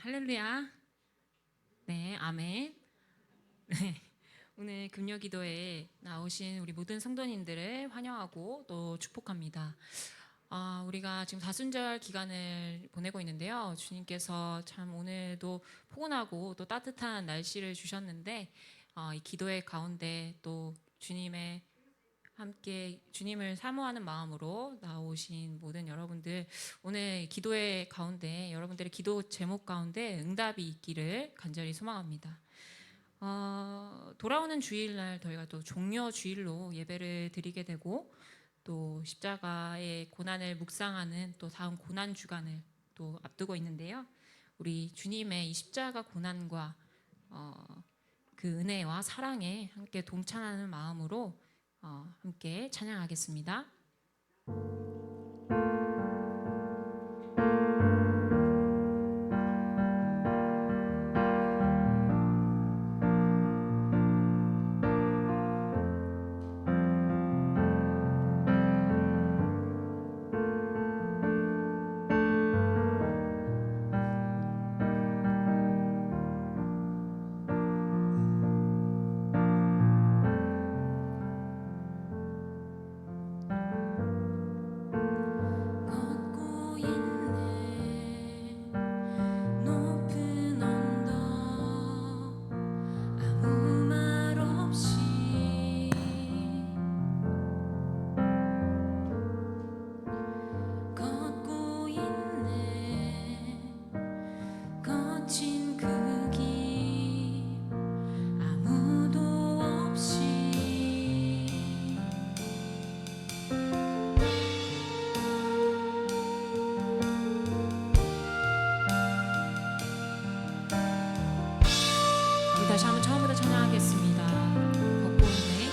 할렐루야. 네, 아멘. 네, 오늘 금요 기도에 나오신 우리 모든 성도님들을 환영하고 또 축복합니다. 우리가 지금 다순절 기간을 보내고 있는데요. 주님께서 참 오늘도 포근하고 또 따뜻한 날씨를 주셨는데 이 기도의 가운데 또 주님의 함께 주님을 사모하는 마음으로 나오신 모든 여러분들, 오늘 기도의 가운데 여러분들의 기도 제목 가운데 응답이 있기를 간절히 소망합니다. 돌아오는 주일날 저희가 또 종려 주일로 예배를 드리게 되고 또 십자가의 고난을 묵상하는 또 다음 고난 주간을 또 앞두고 있는데요. 우리 주님의 이 십자가 고난과 그 은혜와 사랑에 함께 동참하는 마음으로 함께 찬양하겠습니다. 다시 한번 처음부터 찬양하겠습니다. 걷고 있네.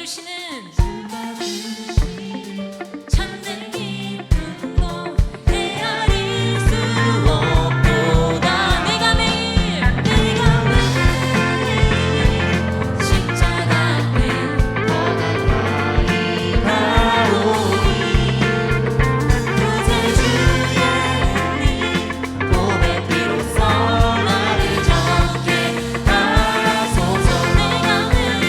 주시는 참된 기쁨도 헤아릴 수 없도다. 내가 매일 십자가에 더 가까이 가오니 구세주의 은리 보배 피로써 나를 정케 하소서. 내가 매일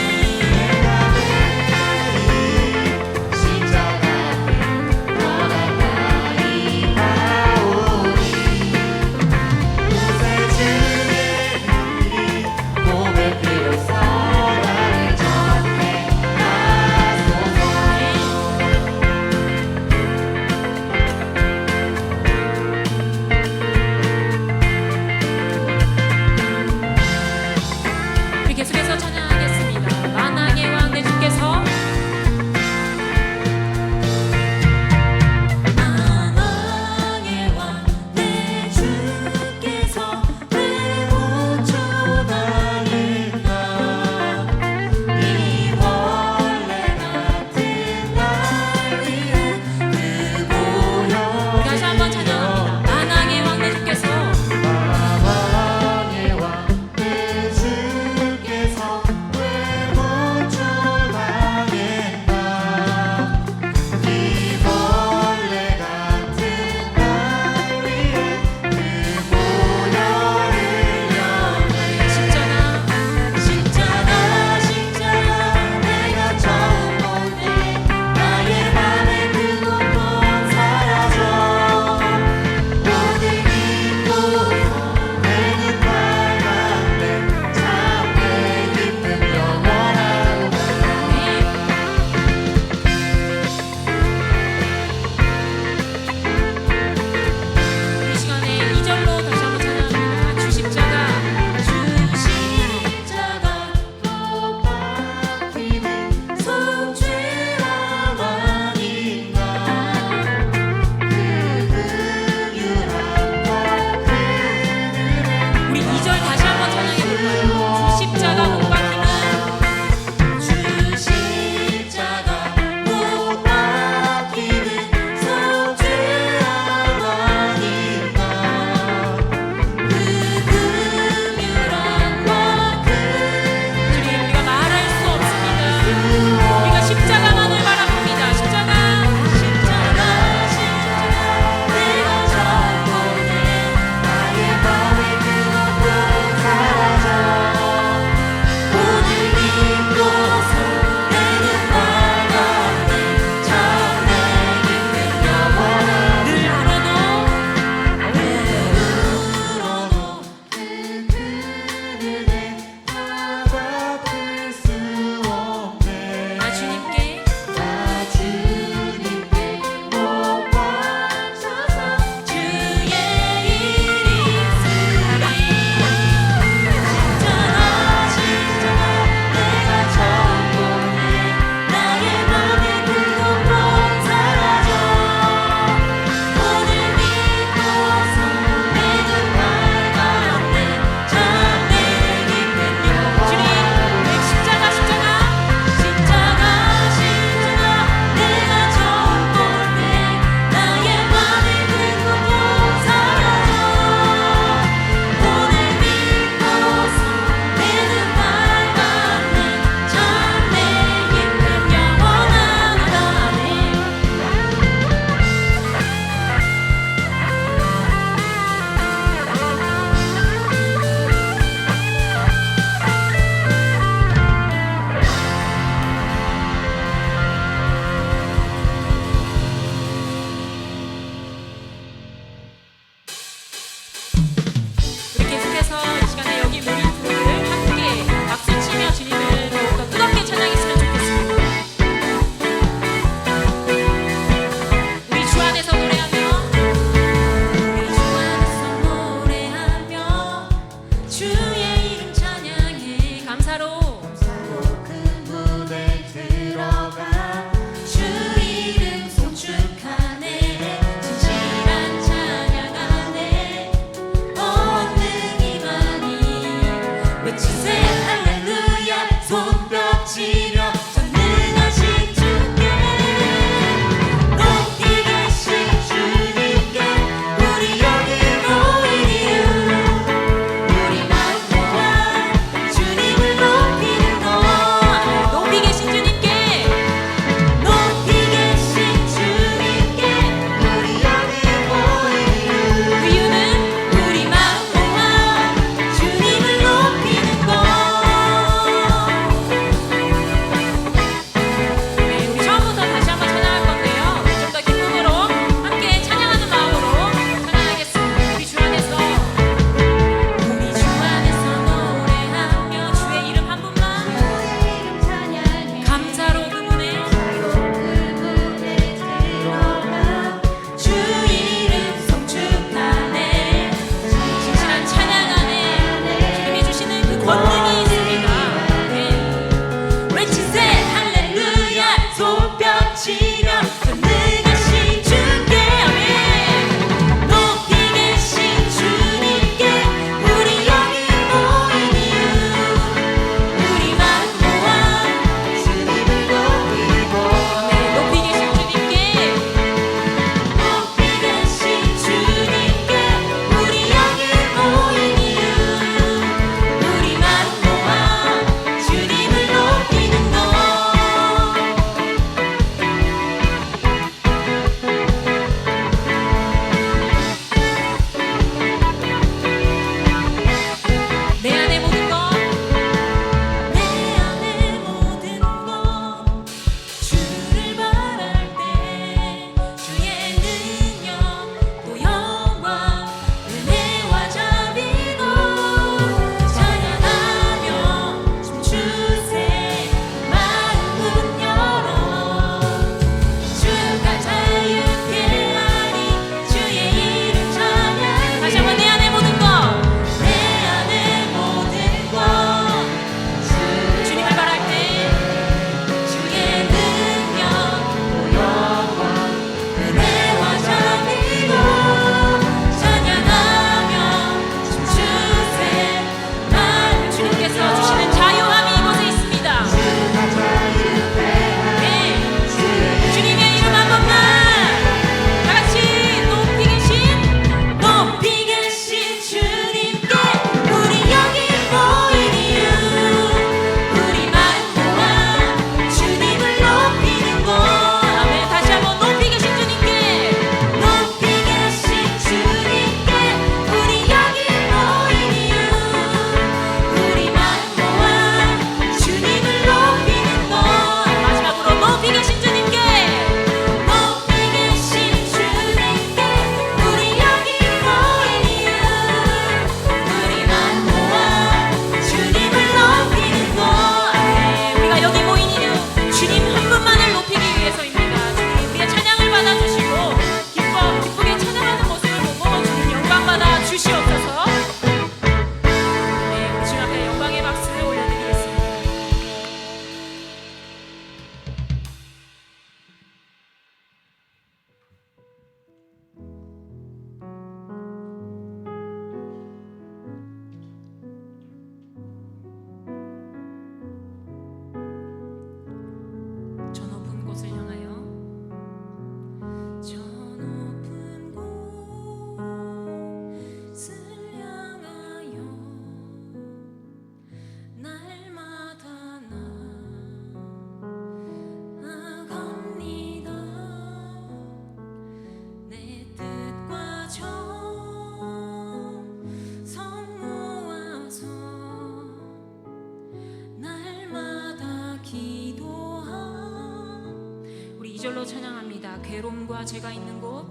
2절로 찬양합니다. 괴로움과 죄가 있는 곳,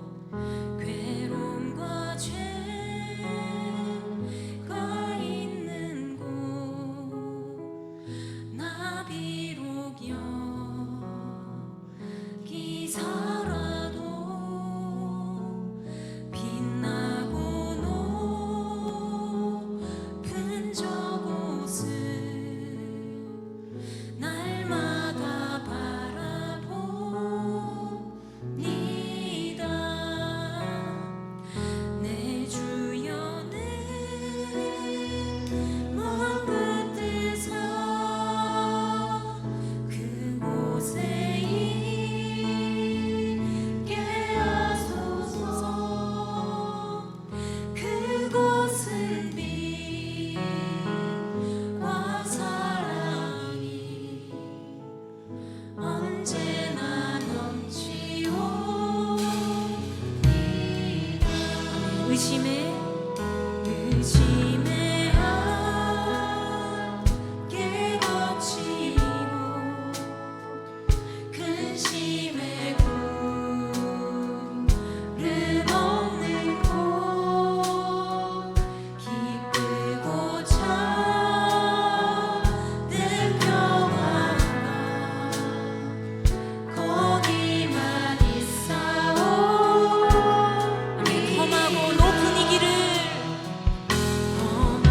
괴로움과 죄가 있는 곳, 나 비록 여기 살아도 빛나고 높은 저곳을 날마다 바라봅니다. 내 주여 내먼 끝에서 그곳에 있게 하소서. 그곳은 빛과 사랑이 언제나 넘치옵니다. 의심의 함께 거치고 근심의 구름 없는 곳, 기쁘고 참된 평안과 거기만 있사오. 험하고 높은 이 길을 험하고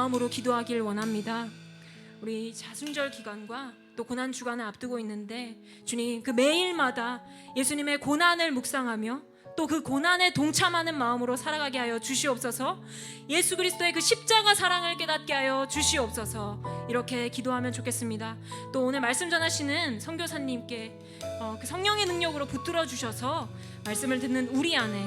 마음으로 기도하길 원합니다. 우리 자순절 기간과 또 고난 주간을 앞두고 있는데 주님, 그 매일마다 예수님의 고난을 묵상하며 또 그 고난에 동참하는 마음으로 살아가게 하여 주시옵소서. 예수 그리스도의 그 십자가 사랑을 깨닫게 하여 주시옵소서. 이렇게 기도하면 좋겠습니다. 또 오늘 말씀 전하시는 선교사님께 그 성령의 능력으로 붙들어 주셔서 말씀을 듣는 우리 안에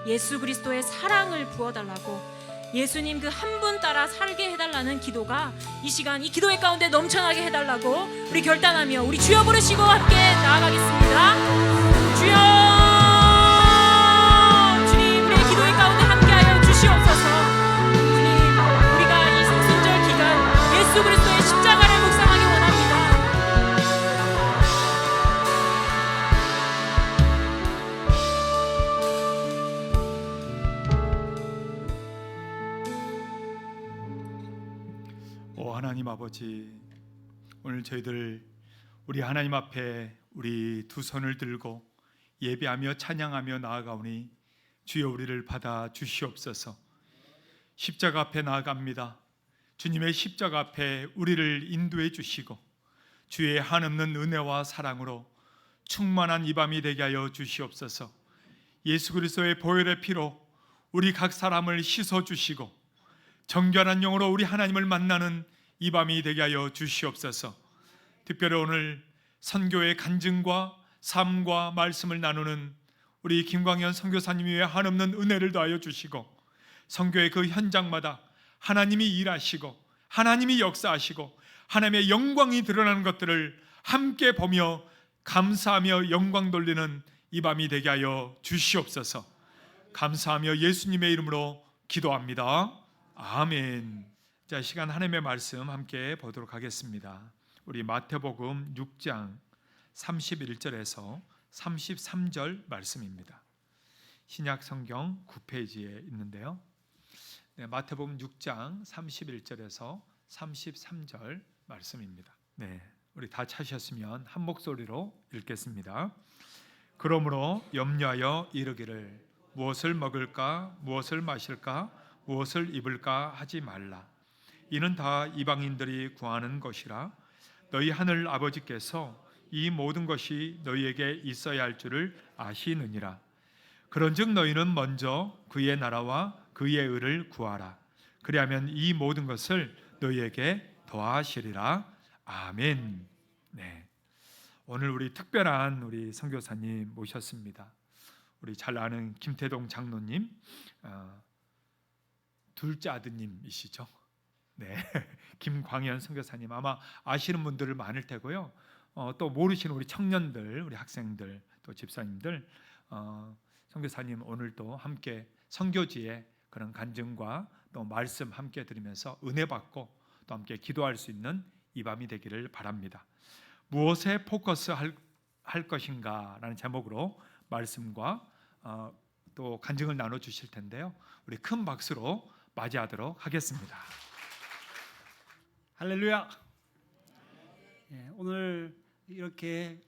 예수 그리스도의 사랑을 부어달라고, 예수님 그 한 분 따라 살게 해달라는 기도가 이 시간 이 기도의 가운데 넘쳐나게 해달라고 우리 결단하며 우리 주여 부르시고 함께 나아가겠습니다. 주여, 주님, 우리의 기도의 가운데 함께하여 주시옵소서. 주님, 우리가 이 성순절 기간 예수 그리스도의 십자가를 묵상하기 원합니다. 오 하나님 아버지, 오늘 저희들 우리 하나님 앞에 우리 두 손을 들고 예배하며 찬양하며 나아가오니 주여 우리를 받아 주시옵소서. 십자가 앞에 나아갑니다. 주님의 십자가 앞에 우리를 인도해 주시고 주의 한없는 은혜와 사랑으로 충만한 이 밤이 되게 하여 주시옵소서. 예수 그리스도의 보혈의 피로 우리 각 사람을 씻어 주시고 정결한 영으로 우리 하나님을 만나는 이 밤이 되게 하여 주시옵소서. 특별히 오늘 선교의 간증과 삶과 말씀을 나누는 우리 김광현 선교사님 위에 한없는 은혜를 더하여 주시고 선교의 그 현장마다 하나님이 일하시고 하나님이 역사하시고 하나님의 영광이 드러나는 것들을 함께 보며 감사하며 영광 돌리는 이 밤이 되게 하여 주시옵소서. 감사하며 예수님의 이름으로 기도합니다. 아멘. 자, 시간 하나님의 말씀 함께 보도록 하겠습니다. 우리 마태복음 6장 31절에서 33절 말씀입니다. 신약 성경 9페이지에 있는데요. 네, 마태복음 6장 31절에서 33절 말씀입니다. 네, 우리 다 찾으셨으면 한 목소리로 읽겠습니다. 그러므로 염려하여 이르기를 무엇을 먹을까 무엇을 마실까 무엇을 입을까 하지 말라. 이는 다 이방인들이 구하는 것이라. 너희 하늘 아버지께서 이 모든 것이 너희에게 있어야 할 줄을 아시느니라. 그런즉 너희는 먼저 그의 나라와 그의 의를 구하라. 그리하면 이 모든 것을 너희에게 더하시리라. 아멘. 네, 오늘 우리 특별한 우리 선교사님 모셨습니다. 우리 잘 아는 김태동 장로님, 둘째 아드님이시죠. 네, 김광현 선교사님 아마 아시는 분들 많을 테고요. 또 모르시는 우리 청년들, 우리 학생들, 또 집사님들, 선교사님 오늘도 함께 선교지의 그런 간증과 또 말씀 함께 들으면서 은혜 받고 또 함께 기도할 수 있는 이 밤이 되기를 바랍니다. 무엇에 포커스 할 것인가라는 제목으로 말씀과 또 간증을 나눠 주실 텐데요. 우리 큰 박수로 맞이하도록 하겠습니다. 할렐루야. 오늘 이렇게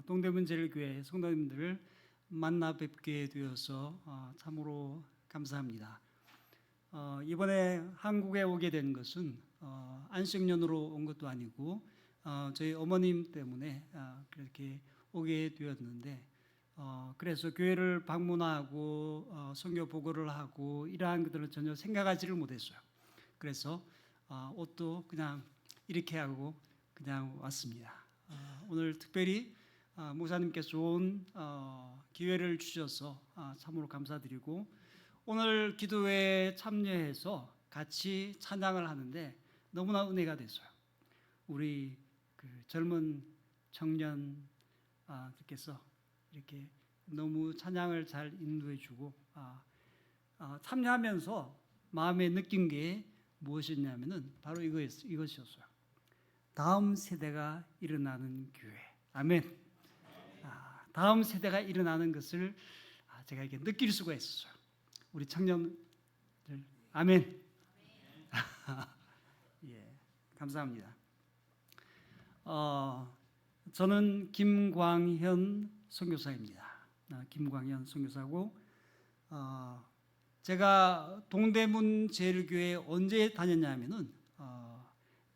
동대문 제일교회 성도님들을 만나 뵙게 되어서 참으로 감사합니다. 이번에 한국에 오게 된 것은 안식년으로 온 것도 아니고 저희 어머님 때문에 그렇게 오게 되었는데, 그래서 교회를 방문하고 선교 보고를 하고 이러한 것들을 전혀 생각하지를 못했어요. 그래서 옷도 그냥 이렇게 하고 그냥 왔습니다. 오늘 특별히 목사님께 좋은 기회를 주셔서 참으로 감사드리고, 오늘 기도회에 참여해서 같이 찬양을 하는데 너무나 은혜가 됐어요. 우리 그 젊은 청년께서 이렇게 너무 찬양을 잘 인도해주고 참여하면서 마음에 느낀 게 무엇이었냐면은 바로 이것이었어요. 다음 세대가 일어나는 교회. 아멘. 다음 세대가 일어나는 것을 제가 이렇게 느낄 수가 있었어요. 우리 청년들, 아멘. 예, 감사합니다. 저는 김광현 선교사입니다. 김광현 선교사고, 제가 동대문 제일교회 언제 다녔냐면은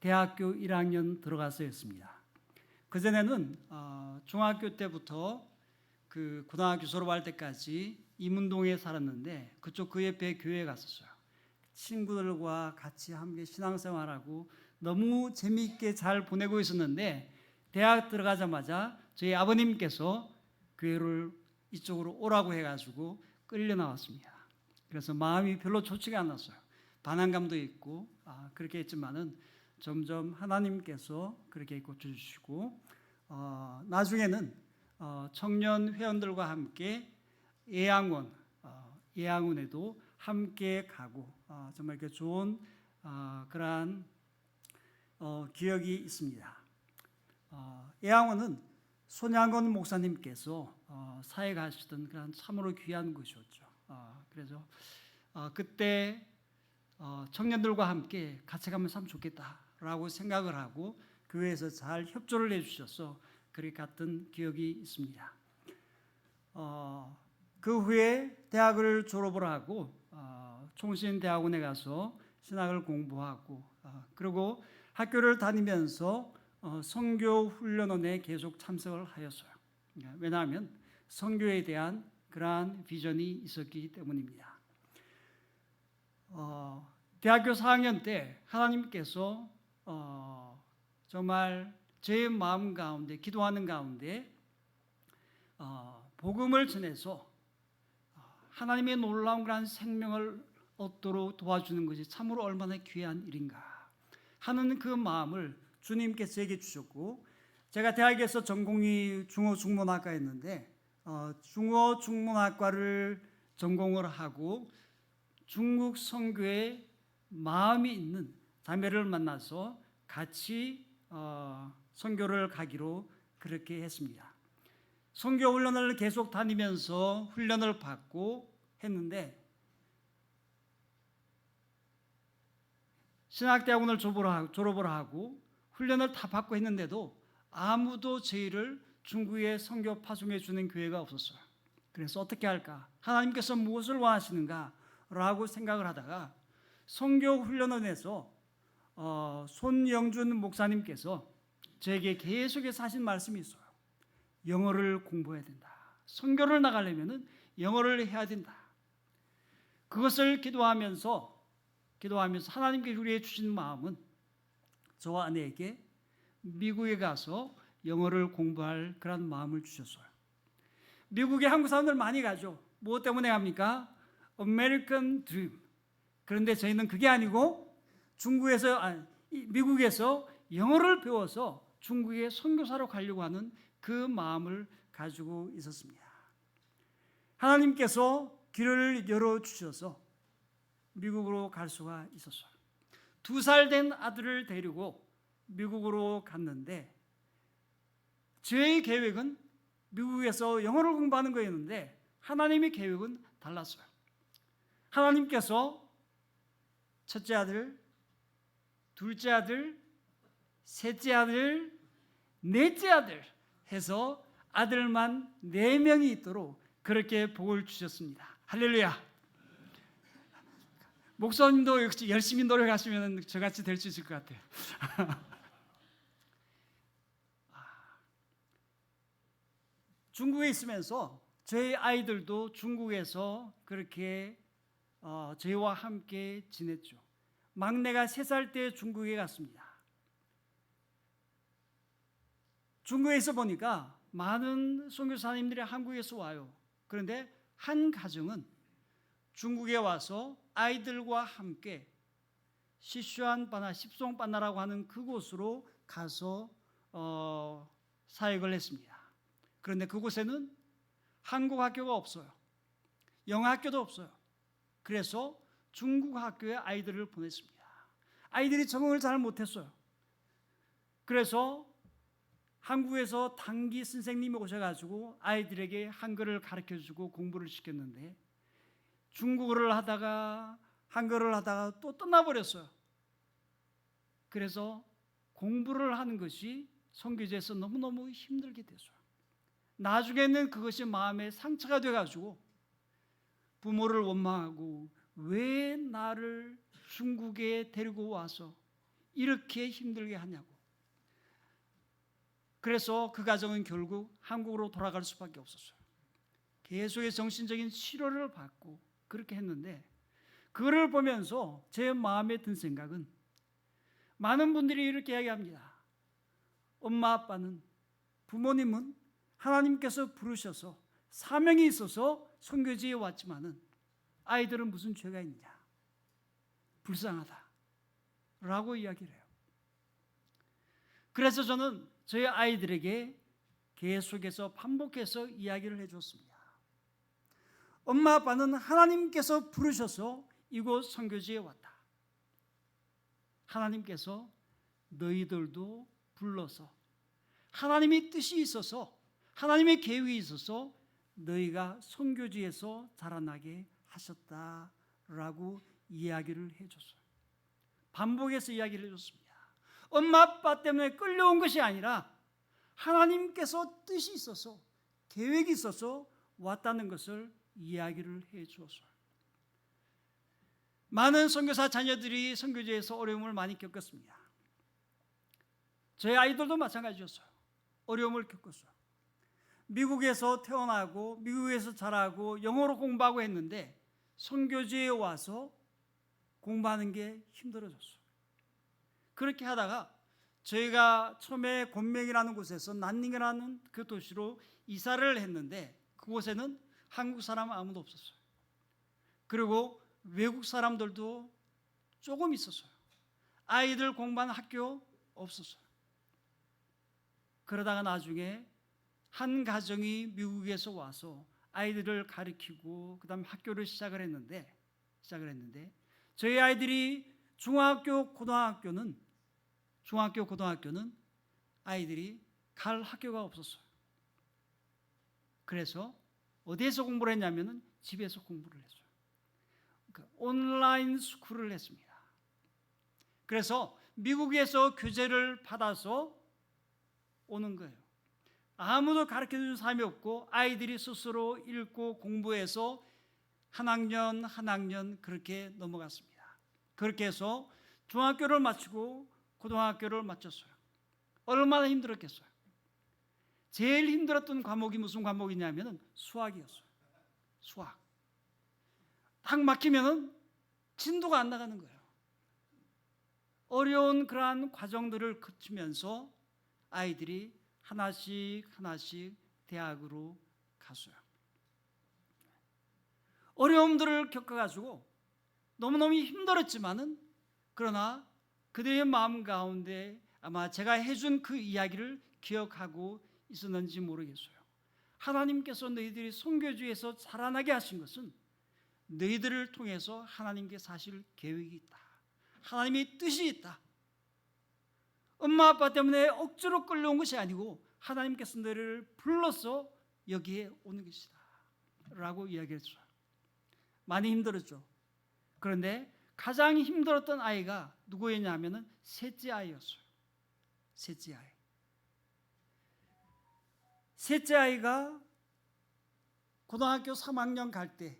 대학교 1학년 들어가서였습니다. 그전에는 중학교 때부터 그 고등학교 졸업할 때까지 이문동에 살았는데 그쪽 그 옆에 교회에 갔었어요. 친구들과 같이 함께 신앙생활하고 너무 재미있게 잘 보내고 있었는데 대학 들어가자마자 저희 아버님께서 교회를 이쪽으로 오라고 해가지고 끌려 나왔습니다. 그래서 마음이 별로 좋지가 않았어요. 반항감도 있고 그렇게 했지만은 점점 하나님께서 그렇게 고쳐주시고 나중에는 청년 회원들과 함께 예양원에도 함께 가고 정말 이렇게 좋은 그러한 기억이 있습니다. 예양원은 손양건 목사님께서 사역하시던 그런 참으로 귀한 곳이었죠. 그래서 그때 청년들과 함께 같이 가면 참 좋겠다라고 생각을 하고 교회에서 잘 협조를 해주셔서 그렇게 갔던 기억이 있습니다. 그 후에 대학을 졸업을 하고 총신대학원에 가서 신학을 공부하고 그리고 학교를 다니면서 선교 훈련원에 계속 참석을 하였어요. 왜냐하면 선교에 대한 그러한 비전이 있었기 때문입니다. 대학교 4학년 때 하나님께서 정말 제 마음 가운데 기도하는 가운데 복음을 전해서 하나님의 놀라운 그런 생명을 얻도록 도와주는 것이 참으로 얼마나 귀한 일인가 하는 그 마음을 주님께서 제게 주셨고 제가 대학에서 전공이 중어 중문학과였는데 중어 중문학과를 전공을 하고 중국 선교에 마음이 있는 자매를 만나서 같이 선교를 가기로 그렇게 했습니다. 선교 훈련을 계속 다니면서 훈련을 받고 했는데 신학대학원을 졸업을 하고 훈련을 다 받고 했는데도 아무도 저희를 중국에 선교 파송해 주는 교회가 없었어요. 그래서 어떻게 할까? 하나님께서 무엇을 원하시는가? 라고 생각을 하다가 선교 훈련원에서 손영준 목사님께서 저에게 계속해서 하신 말씀이 있어요. 영어를 공부해야 된다. 선교를 나가려면 영어를 해야 된다. 그것을 기도하면서 하나님께 우리에게 주신 마음은 저와 아내에게 미국에 가서 영어를 공부할 그런 마음을 주셨어요. 미국에 한국 사람들 많이 가죠. 무엇 때문에 합니까? American Dream. 그런데 저희는 그게 아니고 미국에서 영어를 배워서 중국에 선교사로 가려고 하는 그 마음을 가지고 있었습니다. 하나님께서 길을 열어주셔서 미국으로 갈 수가 있었어요. 2살 된 아들을 데리고 미국으로 갔는데 저의 계획은 미국에서 영어를 공부하는 거였는데 하나님의 계획은 달랐어요. 하나님께서 첫째 아들, 둘째 아들, 셋째 아들, 넷째 아들 해서 아들만 4명이 있도록 그렇게 복을 주셨습니다. 할렐루야. 목사님도 역시 열심히 노력하시면 저같이 될 수 있을 것 같아요. 중국에 있으면서 저희 아이들도 중국에서 그렇게 저희와 함께 지냈죠. 막내가 3살 때 중국에 갔습니다. 중국에 있어 보니까 많은 선교사님들이 한국에서 와요. 그런데 한 가정은 중국에 와서 아이들과 함께 시슈안바나 십송바나라고 하는 그곳으로 가서 사역을 했습니다. 그런데 그곳에는 한국 학교가 없어요. 영어 학교도 없어요. 그래서 중국 학교에 아이들을 보냈습니다. 아이들이 적응을 잘 못했어요. 그래서 한국에서 단기 선생님이 오셔가지고 아이들에게 한글을 가르쳐주고 공부를 시켰는데 중국어를 하다가 한글을 하다가 또 떠나버렸어요. 그래서 공부를 하는 것이 선교지에서 너무너무 힘들게 됐어요. 나중에는 그것이 마음에 상처가 돼가지고 부모를 원망하고 왜 나를 중국에 데리고 와서 이렇게 힘들게 하냐고. 그래서 그 가정은 결국 한국으로 돌아갈 수밖에 없었어요. 계속의 정신적인 치료를 받고 그렇게 했는데, 그거를 보면서 제 마음에 든 생각은, 많은 분들이 이렇게 이야기합니다. 엄마 아빠는, 부모님은 하나님께서 부르셔서 사명이 있어서 선교지에 왔지만은 아이들은 무슨 죄가 있냐, 불쌍하다 라고 이야기를 해요. 그래서 저는 저희 아이들에게 계속해서 반복해서 이야기를 해줬습니다. 엄마 아빠는 하나님께서 부르셔서 이곳 선교지에 왔다. 하나님께서 너희들도 불러서, 하나님의 뜻이 있어서, 하나님의 계획이 있어서 너희가 선교지에서 자라나게 하셨다라고 이야기를 해줬어요. 반복해서 이야기를 해줬습니다. 엄마 아빠 때문에 끌려온 것이 아니라 하나님께서 뜻이 있어서, 계획이 있어서 왔다는 것을 이야기를 해주었어요. 많은 선교사 자녀들이 선교지에서 어려움을 많이 겪었습니다. 저희 아이들도 마찬가지였어요. 어려움을 겪었어요. 미국에서 태어나고 미국에서 자라고 영어로 공부하고 했는데 선교지에 와서 공부하는 게 힘들어졌어요. 그렇게 하다가 저희가 처음에 곤맹이라는 곳에서 난닝이라는 그 도시로 이사를 했는데, 그곳에는 한국 사람 아무도 없었어요. 그리고 외국 사람들도 조금 있었어요. 아이들 공부하는 학교 없었어요. 그러다가 나중에 한 가정이 미국에서 와서 아이들을 가르치고 그다음에 학교를 시작을 했는데 저희 아이들이 중학교, 고등학교는 아이들이 갈 학교가 없었어요. 그래서 어디에서 공부를 했냐면은 집에서 공부를 했어요. 그러니까 온라인 스쿨을 했습니다. 그래서 미국에서 교재를 받아서 오는 거예요. 아무도 가르쳐주는 사람이 없고 아이들이 스스로 읽고 공부해서 한 학년 그렇게 넘어갔습니다. 그렇게 해서 중학교를 마치고 고등학교를 마쳤어요. 얼마나 힘들었겠어요. 제일 힘들었던 과목이 무슨 과목이냐면 수학이었어요. 수학. 딱 막히면은 진도가 안 나가는 거예요. 어려운 그러한 과정들을 거치면서 아이들이 하나씩 대학으로 갔어요. 어려움들을 겪어가지고 너무너무 힘들었지만은, 그러나 그들의 마음 가운데 아마 제가 해준 그 이야기를 기억하고 있었는지 모르겠어요. 하나님께서 너희들이 선교지에서 자라나게 하신 것은 너희들을 통해서 하나님께 사실 계획이 있다. 하나님의 뜻이 있다. 엄마 아빠 때문에 억지로 끌려온 것이 아니고 하나님께서 너희를 불러서 여기에 오는 것이다 라고 이야기했어요. 많이 힘들었죠. 그런데 가장 힘들었던 아이가 누구였냐면 셋째 아이였어요. 셋째 아이가 고등학교 3학년 갈 때,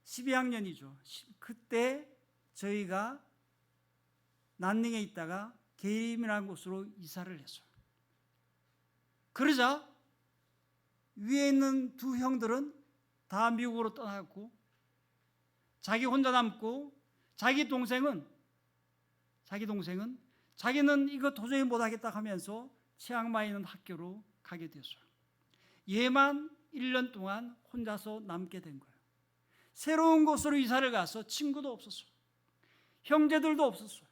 12학년이죠. 그때 저희가 난닝에 있다가 게림이라는 곳으로 이사를 했어요. 그러자 위에 있는 두 형들은 다 미국으로 떠나고 자기 혼자 남고, 자기 동생은 자기는 이거 도저히 못하겠다 하면서 치앙마이에 있는 학교로 가게 됐어요. 얘만 1년 동안 혼자서 남게 된 거예요. 새로운 곳으로 이사를 가서 친구도 없었어요. 형제들도 없었어요.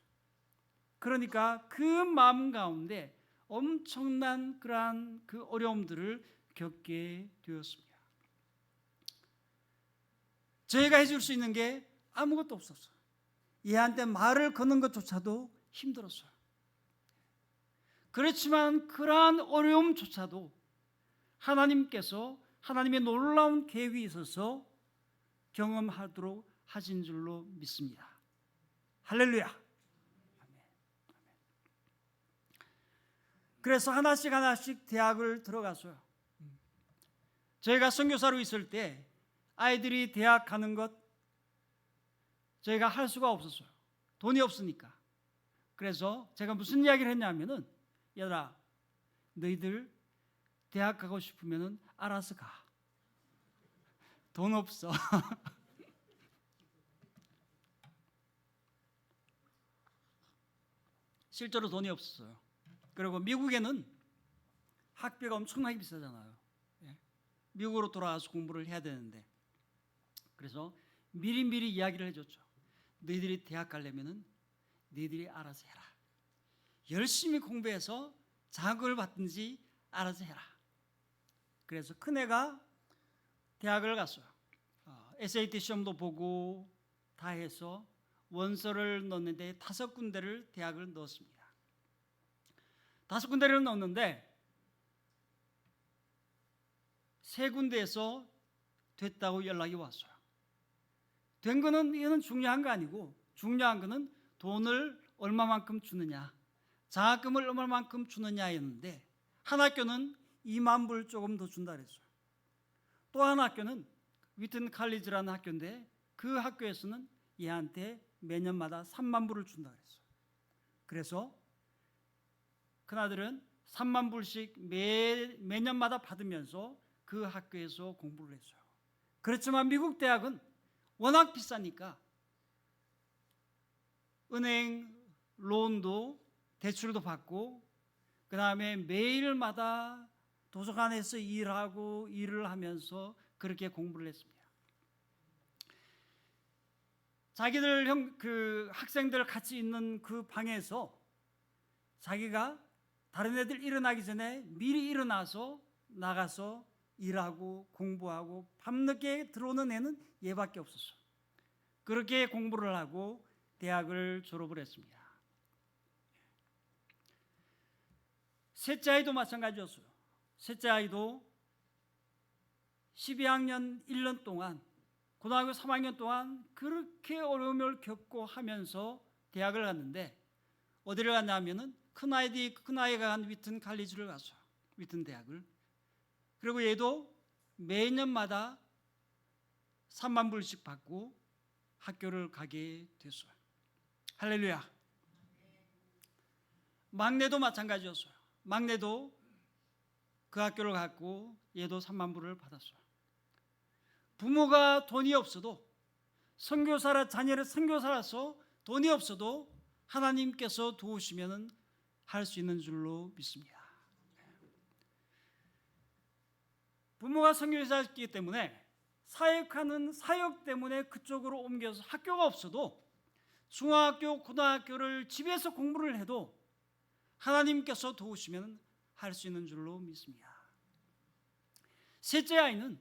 그러니까 그 마음 가운데 엄청난 그러한 그 어려움들을 겪게 되었습니다. 저희가 해줄 수 있는 게 아무것도 없었어요. 얘한테 말을 거는 것조차도 힘들었어요. 그렇지만 그러한 어려움조차도 하나님께서 하나님의 놀라운 계획이 있어서 경험하도록 하신 줄로 믿습니다. 할렐루야. 그래서 하나씩 대학을 들어갔어요. 저희가 선교사로 있을 때 아이들이 대학 가는 것 저희가 할 수가 없었어요. 돈이 없으니까. 그래서 제가 무슨 이야기를 했냐면은, 얘들아, 너희들 대학 가고 싶으면은 알아서 가. 돈 없어. 실제로 돈이 없었어요. 그리고 미국에는 학비가 엄청나게 비싸잖아요. 예. 미국으로 돌아가서 공부를 해야 되는데, 그래서 미리미리 이야기를 해줬죠. 너희들이 대학 가려면은 너희들이 알아서 해라. 열심히 공부해서 자격을 받든지 알아서 해라. 그래서 큰애가 대학을 갔어요. SAT 시험도 보고 다 해서 원서를 넣었는데 5군데를 대학을 넣었습니다. 5군데를 넣었는데 3군데에서 됐다고 연락이 왔어요. 된 거는 이거는 중요한 거 아니고, 중요한 거는 돈을 얼마만큼 주느냐, 장학금을 얼마만큼 주느냐였는데, 한 학교는 2만 불 조금 더 준다 그랬어요. 또 한 학교는 위튼 칼리지라는 학교인데, 그 학교에서는 얘한테 매년마다 3만 불을 준다 그랬어요. 그래서 큰아들은 3만 불씩 매년마다 받으면서 그 학교에서 공부를 했어요. 그렇지만 미국 대학은 워낙 비싸니까 은행 론도 대출도 받고, 그 다음에 매일마다 도서관에서 일을 하면서 그렇게 공부를 했습니다. 자기들 그 학생들 같이 있는 그 방에서 자기가 다른 애들 일어나기 전에 미리 일어나서 나가서 일하고 공부하고 밤늦게 들어오는 애는 얘밖에 없었어요. 그렇게 공부를 하고 대학을 졸업을 했습니다. 셋째 아이도 마찬가지였어요. 셋째 아이도 12학년 1년 동안, 고등학교 3학년 동안 그렇게 어려움을 겪고 하면서 대학을 갔는데, 어디를 갔냐면은 큰아이가 간 위튼 칼리지를 갔어요. 위튼 대학을. 그리고 얘도 매년마다 3만 불씩 받고 학교를 가게 됐어요. 할렐루야. 막내도 마찬가지였어요. 막내도 그 학교를 갔고 얘도 3만 불을 받았어요. 부모가 돈이 없어도, 자녀를 선교사라서 돈이 없어도 하나님께서 도우시면 할 수 있는 줄로 믿습니다. 부모가 선교사였기 때문에 사역하는 사역 때문에 그쪽으로 옮겨서 학교가 없어도 중학교, 고등학교를 집에서 공부를 해도 하나님께서 도우시면 할 수 있는 줄로 믿습니다. 셋째 아이는,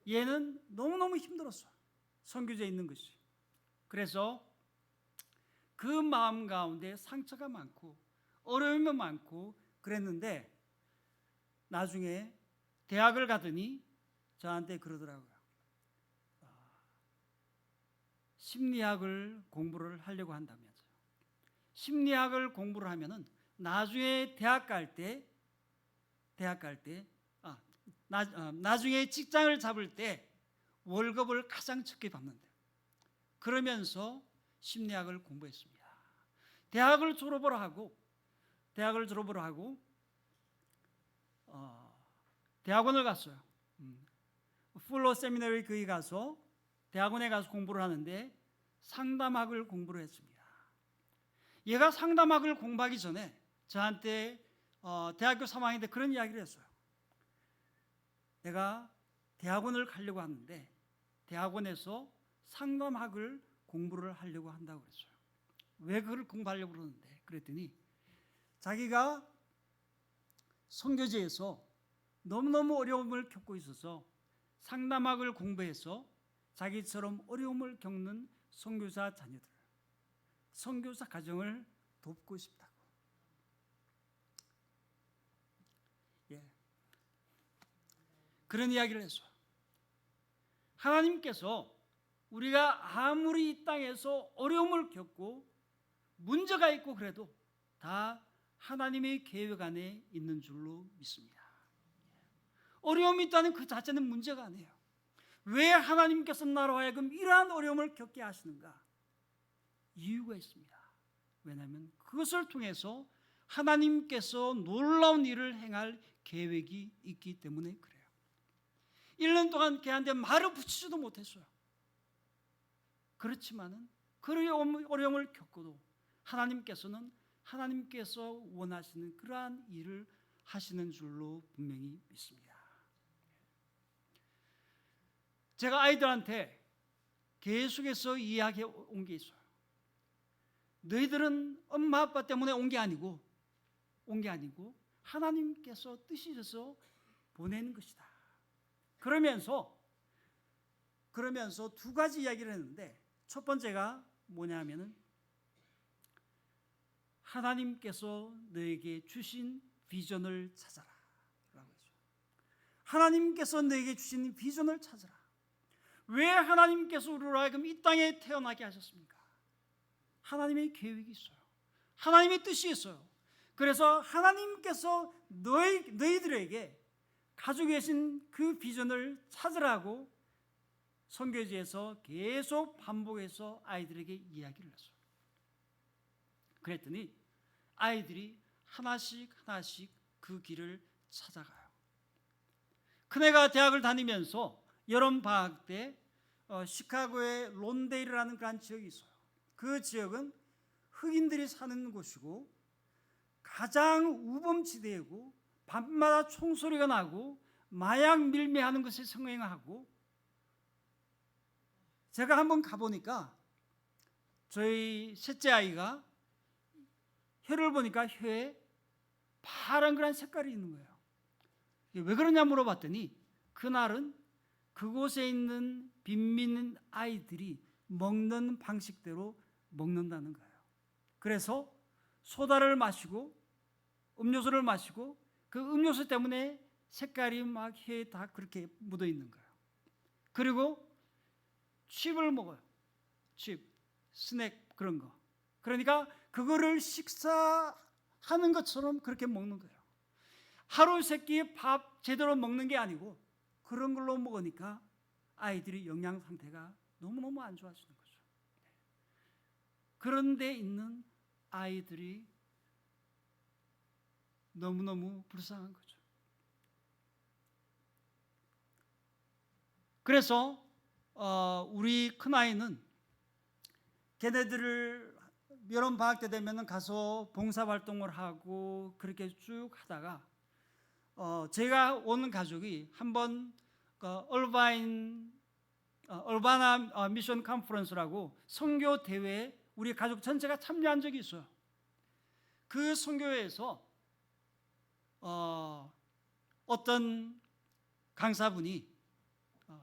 얘는 너무너무 힘들었어요. 선교지에 있는 것이. 그래서 그 마음 가운데 상처가 많고 어려움이 많고 그랬는데, 나중에 대학을 가더니 저한테 그러더라고요. 심리학을 공부를 하려고 한다면서요. 심리학을 공부를 하면은 나중에 나중에 직장을 잡을 때 월급을 가장 적게 받는데, 그러면서 심리학을 공부했습니다. 대학을 졸업을 하고 대학원을 갔어요. 풀러 세미너리 거기 가서 대학원에 가서 공부를 하는데 상담학을 공부를 했습니다. 얘가 상담학을 공부하기 전에 저한테 대학교 3학년 때 그런 이야기를 했어요. 내가 대학원을 가려고 하는데 대학원에서 상담학을 공부를 하려고 한다고 그랬어요. 왜 그걸 공부하려고 그러는데? 그랬더니 자기가 선교지에서 너무너무 어려움을 겪고 있어서 상담학을 공부해서 자기처럼 어려움을 겪는 선교사 자녀들, 선교사 가정을 돕고 싶다고. 그런 이야기를 했어요. 하나님께서 우리가 아무리 이 땅에서 어려움을 겪고 문제가 있고 그래도 다 하나님의 계획 안에 있는 줄로 믿습니다. 어려움이 있다는 그 자체는 문제가 아니에요. 왜 하나님께서 나로 하여금 이러한 어려움을 겪게 하시는가? 이유가 있습니다. 왜냐하면 그것을 통해서 하나님께서 놀라운 일을 행할 계획이 있기 때문에 그래요. 1년 동안 걔한테 말을 붙이지도 못했어요. 그렇지만은 그런 어려움을 겪어도 하나님께서 원하시는 그러한 일을 하시는 줄로 분명히 믿습니다. 제가 아이들한테 계속해서 이야기해 온 게 있어요. 너희들은 엄마 아빠 때문에 온 게 아니고 하나님께서 뜻이셔서 보내는 것이다. 그러면서 두 가지 이야기를 했는데, 첫 번째가 뭐냐면은 하나님께서 너에게 주신 비전을 찾아라 라고 했죠. 하나님께서 너에게 주신 비전을 찾아라. 왜 하나님께서 우리로 하여금 이 땅에 태어나게 하셨습니까? 하나님의 계획이 있어요. 하나님의 뜻이 있어요. 그래서 하나님께서 너희들에게 가지고 계신 그 비전을 찾으라고 선교지에서 계속 반복해서 아이들에게 이야기를 했어요. 그랬더니 아이들이 하나씩 그 길을 찾아가요. 큰애가 대학을 다니면서 여름 방학 때 시카고의 론데일이라는 그런 지역이 있어요. 그 지역은 흑인들이 사는 곳이고 가장 우범지대이고 밤마다 총소리가 나고 마약 밀매하는 것이 성행하고, 제가 한번 가보니까 저희 셋째 아이가 혀를 보니까 혀에 파란 그런 색깔이 있는 거예요. 왜 그러냐 물어봤더니 그날은 그곳에 있는 빈민 아이들이 먹는 방식대로 먹는다는 거예요. 그래서 소다를 마시고 음료수를 마시고 그 음료수 때문에 색깔이 막 혀에 다 그렇게 묻어 있는 거예요. 그리고 칩을 먹어요. 칩, 스낵 그런 거. 그러니까 그거를 식사하는 것처럼 그렇게 먹는 거예요. 하루 세 끼 밥 제대로 먹는 게 아니고 그런 걸로 먹으니까 아이들이 영양 상태가 너무너무 안 좋아지는 거죠. 그런데 있는 아이들이 너무너무 불쌍한 거죠. 그래서 우리 큰아이는 걔네들을 여름 방학 때 되면 가서 봉사활동을 하고 그렇게 쭉 하다가 제가 오는 가족이 한번 얼바나 미션 컨퍼런스라고 선교 대회에 우리 가족 전체가 참여한 적이 있어요. 그 선교회에서 어떤 강사분이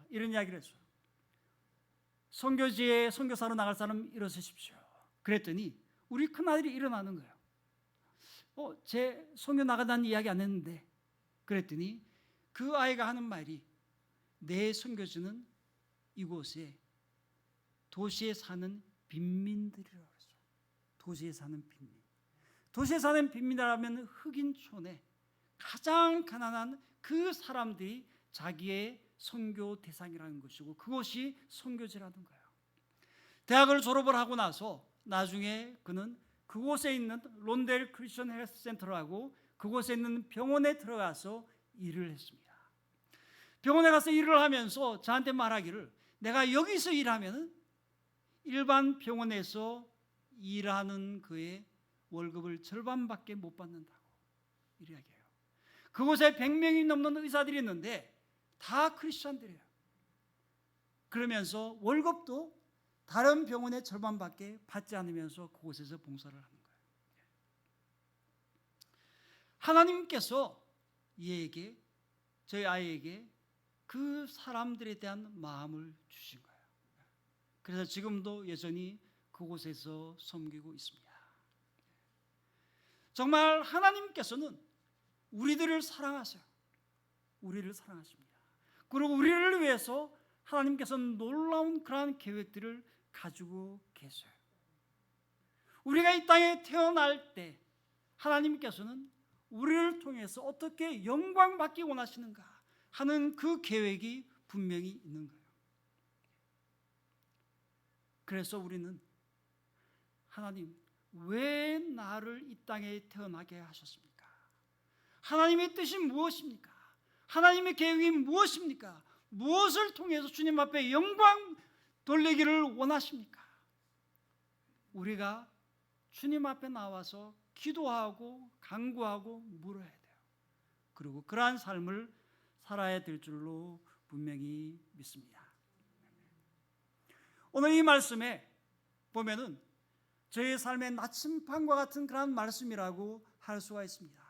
이런 이야기를 했어요. 선교지에 선교사로 나갈 사람 일어서십시오. 그랬더니 우리 큰아들이 일어나는 거예요. 제 선교 나가다는 이야기 안 했는데. 그랬더니 그 아이가 하는 말이, 내 선교지는 이곳에 도시에 사는 빈민들이라고 했어요. 도시에 사는 빈민. 도시에 사는 빈민이라면 흑인촌에 가장 가난한 그 사람들이 자기의 선교 대상이라는 것이고 그것이 선교지라는 거예요. 대학을 졸업을 하고 나서 나중에 그는 그곳에 있는 론델 크리스천 헬스 센터라고 그곳에 있는 병원에 들어가서 일을 했습니다. 병원에 가서 일을 하면서 저한테 말하기를, 내가 여기서 일하면 일반 병원에서 일하는 그의 월급을 절반밖에 못 받는다고 이야기해요. 그곳에 100명이 넘는 의사들이 있는데 다 크리스천들이에요. 그러면서 월급도 다른 병원의 절반밖에 받지 않으면서 그곳에서 봉사를 하는 거예요. 하나님께서 얘에게, 저희 아이에게 그 사람들에 대한 마음을 주신 거예요. 그래서 지금도 여전히 그곳에서 섬기고 있습니다. 정말 하나님께서는 우리들을 사랑하세요. 우리를 사랑하십니다. 그리고 우리를 위해서 하나님께서는 놀라운 그러한 계획들을 가지고 계세요. 우리가 이 땅에 태어날 때 하나님께서는 우리를 통해서 어떻게 영광 받기 원하시는가 하는 그 계획이 분명히 있는 거예요. 그래서 우리는 하나님, 왜 나를 이 땅에 태어나게 하셨습니까? 하나님의 뜻이 무엇입니까? 하나님의 계획이 무엇입니까? 무엇을 통해서 주님 앞에 영광 돌리기를 원하십니까? 우리가 주님 앞에 나와서 기도하고 간구하고 물어야 돼요. 그리고 그러한 삶을 살아야 될 줄로 분명히 믿습니다. 오늘 이 말씀에 보면은 저의 삶의 나침반과 같은 그런 말씀이라고 할 수가 있습니다.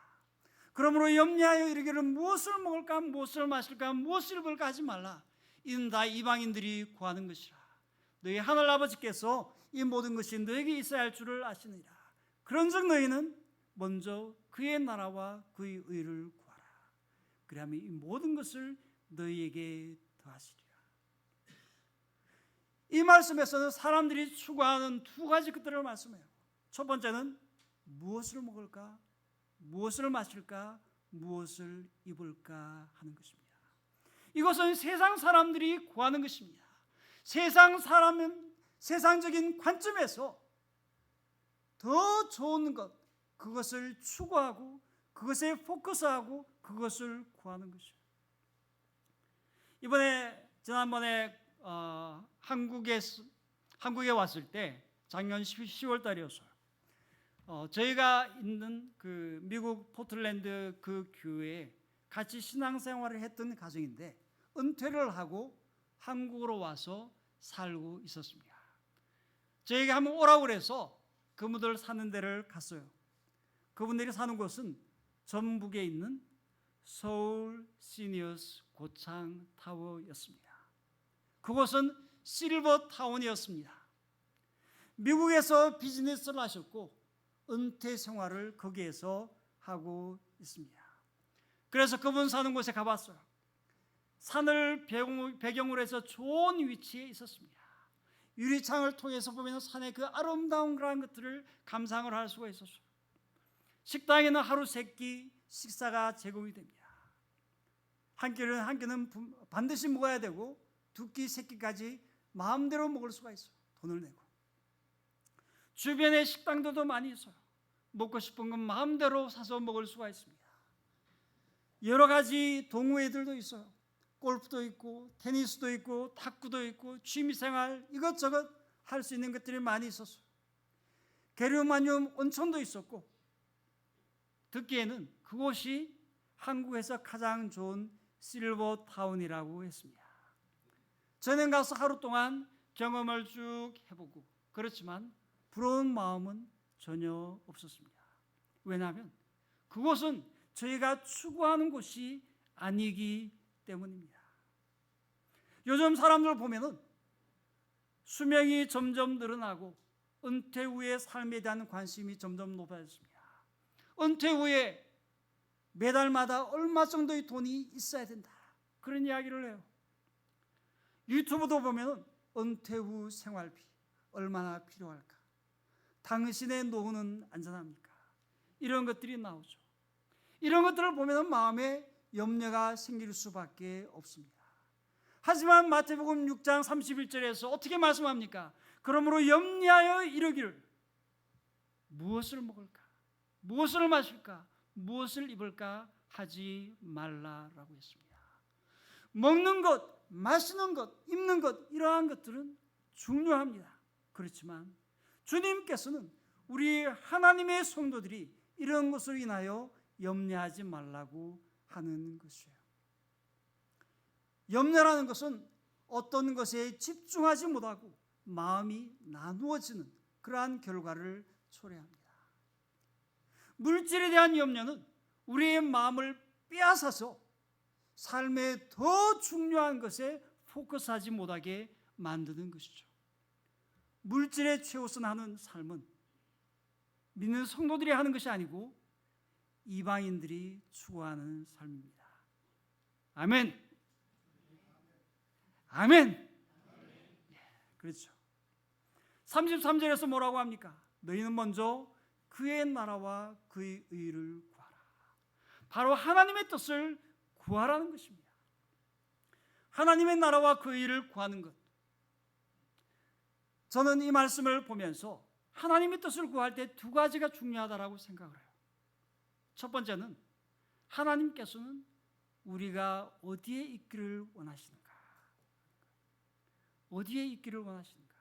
그러므로 염려하여 이르기를 무엇을 먹을까 무엇을 마실까 무엇을 입을까 하지 말라. 이는 다 이방인들이 구하는 것이라. 너희 하늘 아버지께서 이 모든 것이 너에게 있어야 할 줄을 아시느니라. 그런즉 너희는 먼저 그의 나라와 그의 의를 구하라. 그리하면 이 모든 것을 너희에게 더하시리라. 이 말씀에서는 사람들이 추구하는 두 가지 것들을 말씀해요. 첫 번째는 무엇을 먹을까, 무엇을 마실까, 무엇을 입을까 하는 것입니다. 이것은 세상 사람들이 구하는 것입니다. 세상 사람은 세상적인 관점에서 더 좋은 것, 그것을 추구하고 그것에 포커스하고 그것을 구하는 것이에요. 지난번에 한국에 왔을 때 작년 10월 달이었어요. 저희가 있는 그 미국 포틀랜드 그 교회에 같이 신앙생활을 했던 가정인데 은퇴를 하고 한국으로 와서 살고 있었습니다. 저에게 한번 오라고 그래서 그분들 사는 데를 갔어요. 그분들이 사는 곳은 전북에 있는 서울 시니어스 고창 타워였습니다. 그곳은 실버 타운이었습니다. 미국에서 비즈니스를 하셨고 은퇴 생활을 거기에서 하고 있습니다. 그래서 그분 사는 곳에 가봤어요. 산을 배경으로 해서 좋은 위치에 있었습니다. 유리창을 통해서 보면 산의 그 아름다운 그런 것들을 감상을 할 수가 있었어요. 식당에는 하루 3끼 식사가 제공이 됩니다. 한 끼는 반드시 먹어야 되고 2끼, 3끼까지 마음대로 먹을 수가 있어요. 돈을 내고. 주변에 식당들도 많이 있어요. 먹고 싶은 건 마음대로 사서 먹을 수가 있습니다. 여러 가지 동호회들도 있어요. 골프도 있고 테니스도 있고 탁구도 있고 취미생활 이것저것 할 수 있는 것들이 많이 있었어요. 게르마늄 온천도 있었고 듣기에는 그곳이 한국에서 가장 좋은 실버 타운이라고 했습니다. 저는 가서 하루 동안 경험을 쭉 해보고 그렇지만 부러운 마음은 전혀 없었습니다. 왜냐하면 그곳은 저희가 추구하는 곳이 아니기 때문입니다. 요즘 사람들 보면은 수명이 점점 늘어나고 은퇴 후의 삶에 대한 관심이 점점 높아졌습니다. 은퇴 후에 매달마다 얼마 정도의 돈이 있어야 된다. 그런 이야기를 해요. 유튜브도 보면 은퇴 후 생활비 얼마나 필요할까? 당신의 노후는 안전합니까? 이런 것들이 나오죠. 이런 것들을 보면 마음에 염려가 생길 수밖에 없습니다. 하지만 마태복음 6장 31절에서 어떻게 말씀합니까? 그러므로 염려하여 이르기를 무엇을 먹을까? 무엇을 마실까? 무엇을 입을까? 하지 말라라고 했습니다. 먹는 것, 마시는 것, 입는 것 이러한 것들은 중요합니다. 그렇지만 주님께서는 우리 하나님의 성도들이 이런 것으로 인하여 염려하지 말라고 하는 것이에요. 염려라는 것은 어떤 것에 집중하지 못하고 마음이 나누어지는 그러한 결과를 초래합니다. 물질에 대한 염려는 우리의 마음을 빼앗아서 삶의 더 중요한 것에 포커스하지 못하게 만드는 것이죠. 물질에 최우선하는 삶은 믿는 성도들이 하는 것이 아니고 이방인들이 추구하는 삶입니다. 아멘. 아멘. 그렇죠. 33절에서 뭐라고 합니까? 너희는 먼저 그의 나라와 그의 의를 구하라. 바로 하나님의 뜻을 구하라는 것입니다. 하나님의 나라와 그 의를 구하는 것. 저는 이 말씀을 보면서 하나님의 뜻을 구할 때 두 가지가 중요하다라고 생각을 해요. 첫 번째는 하나님께서는 우리가 어디에 있기를 원하시는가? 어디에 있기를 원하시는가?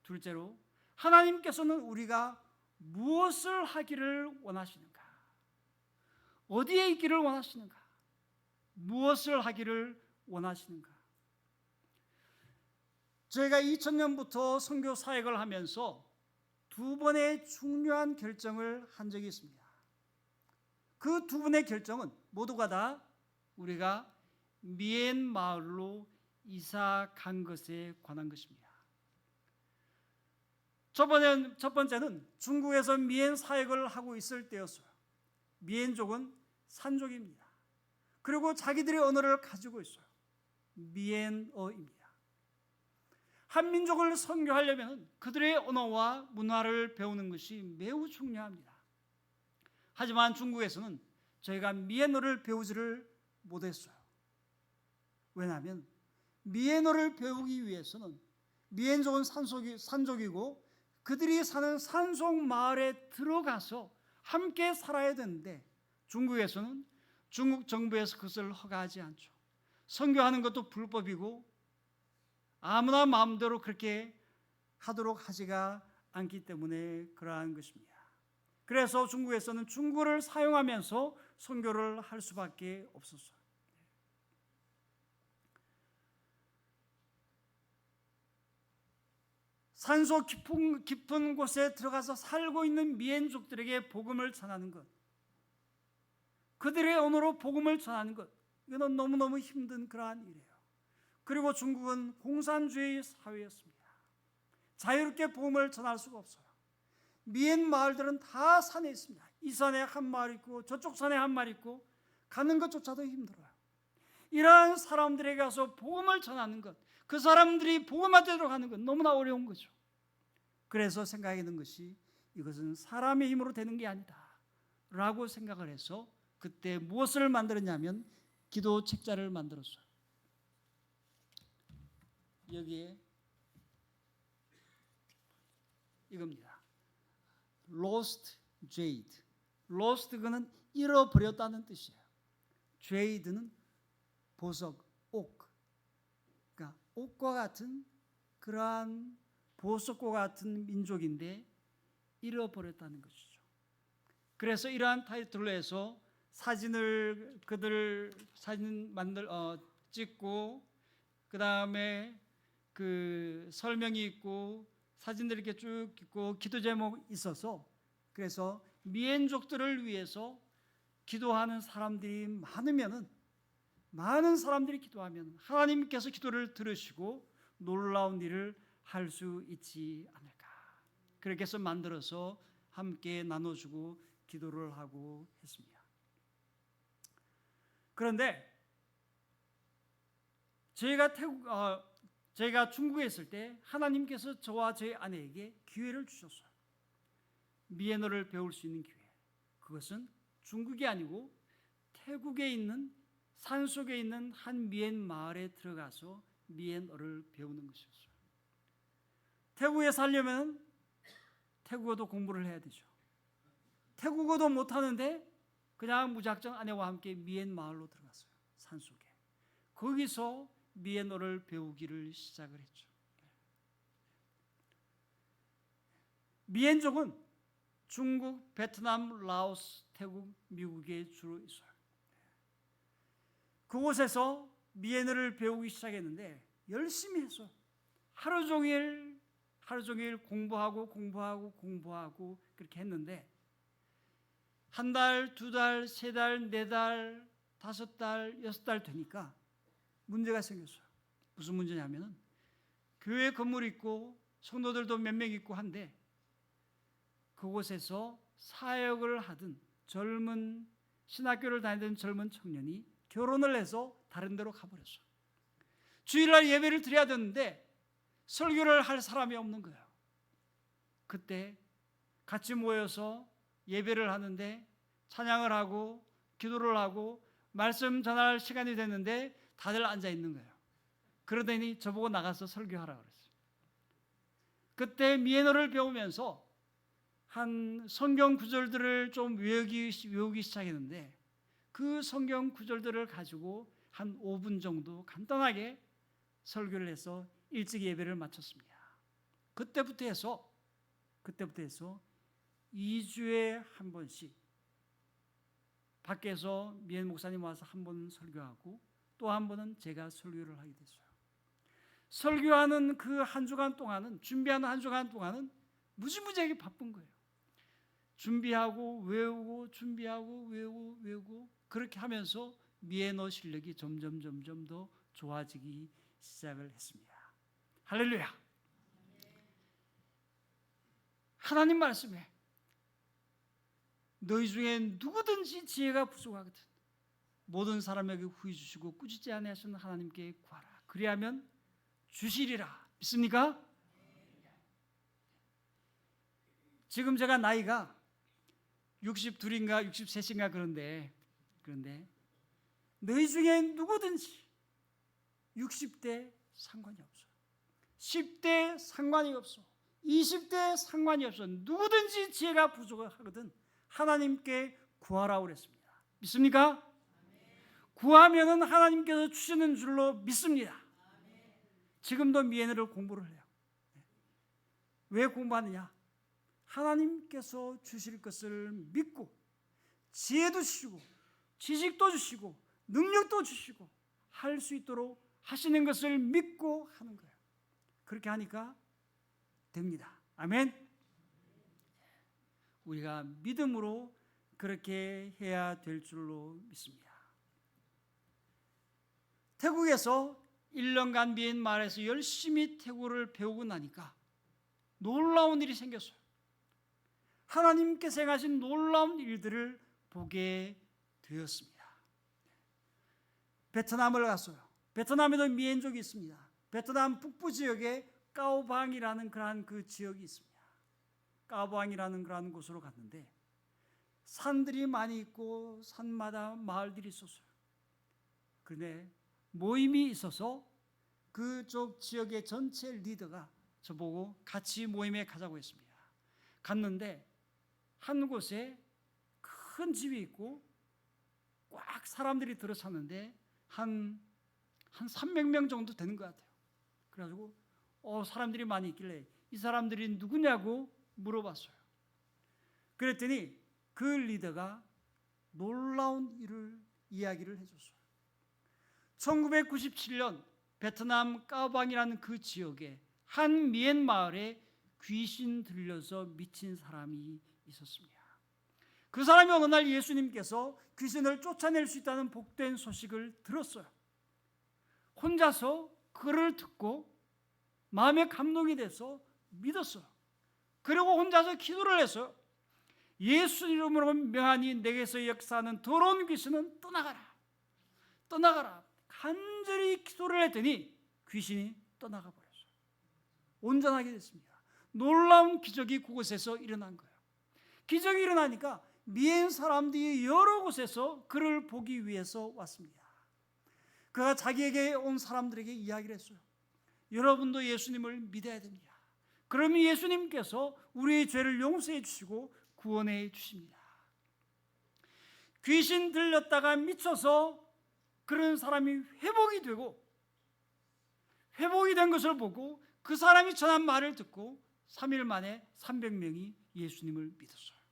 둘째로 하나님께서는 우리가 무엇을 하기를 원하시는가? 어디에 있기를 원하시는가? 무엇을 하기를 원하시는가? 저희가 2000년부터 선교 사역을 하면서 두 번의 중요한 결정을 한 적이 있습니다. 그 두 번의 결정은 모두가 다 우리가 미얀마을로 이사 간 것에 관한 것입니다. 첫 번째는 중국에서 미얀 사역을 하고 있을 때였어요. 미얀족은 산족입니다. 그리고 자기들의 언어를 가지고 있어요. 미얀어입니다. 한 민족을 선교하려면 그들의 언어와 문화를 배우는 것이 매우 중요합니다. 하지만 중국에서는 저희가 미얀어를 배우지를 못했어요. 왜냐하면 미얀어를 배우기 위해서는 미얀족은 산족이고 그들이 사는 산속 마을에 들어가서 함께 살아야 되는데 중국에서는 중국 정부에서 그것을 허가하지 않죠. 선교하는 것도 불법이고 아무나 마음대로 그렇게 하도록 하지가 않기 때문에 그러한 것입니다. 그래서 중국에서는 중국어를 사용하면서 선교를 할 수밖에 없었어요. 산속 깊은 곳에 들어가서 살고 있는 미얀족들에게 복음을 전하는 것, 그들의 언어로 복음을 전하는 것, 이건 너무너무 힘든 그러한 일이에요. 그리고 중국은 공산주의 사회였습니다. 자유롭게 복음을 전할 수가 없어요. 미얀 마을들은 다 산에 있습니다. 이 산에 한 마을 있고 저쪽 산에 한 마을 있고 가는 것조차도 힘들어요. 이러한 사람들에게 가서 복음을 전하는 것, 그 사람들이 복음화되도록 하는 건 너무나 어려운 거죠. 그래서 생각이 든 것이 이것은 사람의 힘으로 되는 게 아니다 라고 생각을 해서 그때 무엇을 만들었냐면 기도 책자를 만들었어요. 여기에 이겁니다. Lost Jade. Lost 그는 잃어버렸다는 뜻이에요. Jade는 보석, 옥. 그러니까 옥과 같은 그러한 보석과 같은 민족인데 잃어버렸다는 것이죠. 그래서 이러한 타이틀로 해서 그들 사진 찍고 그 다음에 그 설명이 있고 사진들이 이렇게 쭉 있고 기도 제목 있어서 그래서 미얀족들을 위해서 기도하는 사람들이 많은 사람들이 기도하면 하나님께서 기도를 들으시고 놀라운 일을 할 수 있지 않을까. 그렇게 해서 만들어서 함께 나눠주고 기도를 하고 했습니다. 그런데 저희가 중국에 있을 때 하나님께서 저와 저희 아내에게 기회를 주셨어요. 미얀어를 배울 수 있는 기회. 그것은 중국이 아니고 태국에 있는 산속에 있는 한 미얀 마을에 들어가서 미얀어를 배우는 것이었어요. 태국에 살려면 태국어도 공부를 해야 되죠. 태국어도 못하는데 그냥 무작정 아내와 함께 미얀 마을로 들어갔어요. 산속에. 거기서 미얀어를 배우기를 시작을 했죠. 미얀족은 중국, 베트남, 라오스, 태국, 미국에 주로 있어요. 그곳에서 미얀어를 배우기 시작했는데 열심히 했어요. 하루 종일 공부하고 그렇게 했는데 한 달, 두 달, 세 달, 네 달, 다섯 달, 여섯 달 되니까 문제가 생겼어요. 무슨 문제냐면은 교회 건물이 있고 성도들도 몇 명 있고 한데 그곳에서 사역을 하던 젊은 신학교를 다니던 젊은 청년이 결혼을 해서 다른 데로 가버렸어요. 주일날 예배를 드려야 되는데 설교를 할 사람이 없는 거예요. 그때 같이 모여서 예배를 하는데 찬양을 하고 기도를 하고 말씀 전할 시간이 됐는데 다들 앉아 있는 거예요. 그러더니 저보고 나가서 설교하라 그랬어요. 그때 미에너를 배우면서 한 성경 구절들을 좀 외우기 시작했는데 그 성경 구절들을 가지고 한 5분 정도 간단하게 설교를 해서 일찍 예배를 마쳤습니다. 그때부터 해서 2주에 한 번씩 밖에서 미엔 목사님 와서 한 번 설교하고 또 한 번은 제가 설교를 하게 됐어요. 설교하는 그 한 주간 동안은, 준비하는 한 주간 동안은 무지무지하게 바쁜 거예요. 준비하고 외우고 준비하고 외우고 그렇게 하면서 미에너 실력이 점점 더 좋아지기 시작을 했습니다. 할렐루야. 하나님 말씀에 너희 중에 누구든지 지혜가 부족하거든 모든 사람에게 후히 주시고 꾸짖지 아니하시는 하나님께 구하라. 그리하면 주시리라. 믿습니까? 지금 제가 나이가 62인가 63인가 그런데 너희 중에 누구든지 60대 상관이 없어, 10대 상관이 없어, 20대 상관이 없어, 누구든지 지혜가 부족하거든 하나님께 구하라고 그랬습니다. 믿습니까? 구하면은 하나님께서 주시는 줄로 믿습니다. 지금도 미에너를 공부를 해요. 왜 공부하느냐? 하나님께서 주실 것을 믿고 지혜도 주시고 지식도 주시고 능력도 주시고 할 수 있도록 하시는 것을 믿고 하는 거예요. 그렇게 하니까 됩니다. 아멘. 우리가 믿음으로 그렇게 해야 될 줄로 믿습니다. 태국에서 1년간 미얀마에서 열심히 태국어를 배우고 나니까 놀라운 일이 생겼어요. 하나님께서 행하신 놀라운 일들을 보게 되었습니다. 베트남을 갔어요. 베트남에도 미엔족이 있습니다. 베트남 북부 지역에 까오방이라는 그러한 그 지역이 있습니다. 까오방이라는 그러한 곳으로 갔는데 산들이 많이 있고 산마다 마을들이 있었어요. 그런데 모임이 있어서 그쪽 지역의 전체 리더가 저보고 같이 모임에 가자고 했습니다. 갔는데 한 곳에 큰 집이 있고 꽉 사람들이 들어찼는데 한 300명 정도 되는 것 같아요. 그래가지고 사람들이 많이 있길래 이 사람들이 누구냐고 물어봤어요. 그랬더니 그 리더가 놀라운 이야기를 해줬어요. 1997년 베트남 까오방이라는 그 지역에 한 미엔 마을에 귀신 들려서 미친 사람이 있었습니다. 그 사람이 어느 날 예수님께서 귀신을 쫓아낼 수 있다는 복된 소식을 들었어요. 혼자서 그를 듣고 마음에 감동이 돼서 믿었어요. 그리고 혼자서 기도를 했어요. 예수 이름으로 명하니 내게서 역사하는 더러운 귀신은 떠나가라. 떠나가라. 간절히 기도를 했더니 귀신이 떠나가 버렸어요. 온전하게 됐습니다. 놀라운 기적이 그곳에서 일어난 거예요. 기적이 일어나니까 미엔 사람들이 여러 곳에서 그를 보기 위해서 왔습니다. 그가 자기에게 온 사람들에게 이야기를 했어요. 여러분도 예수님을 믿어야 됩니다. 그러면 예수님께서 우리의 죄를 용서해 주시고 구원해 주십니다. 귀신 들렸다가 미쳐서 그런 사람이 회복이 된 것을 보고 그 사람이 전한 말을 듣고 3일 만에 300명이 예수님을 믿었어요.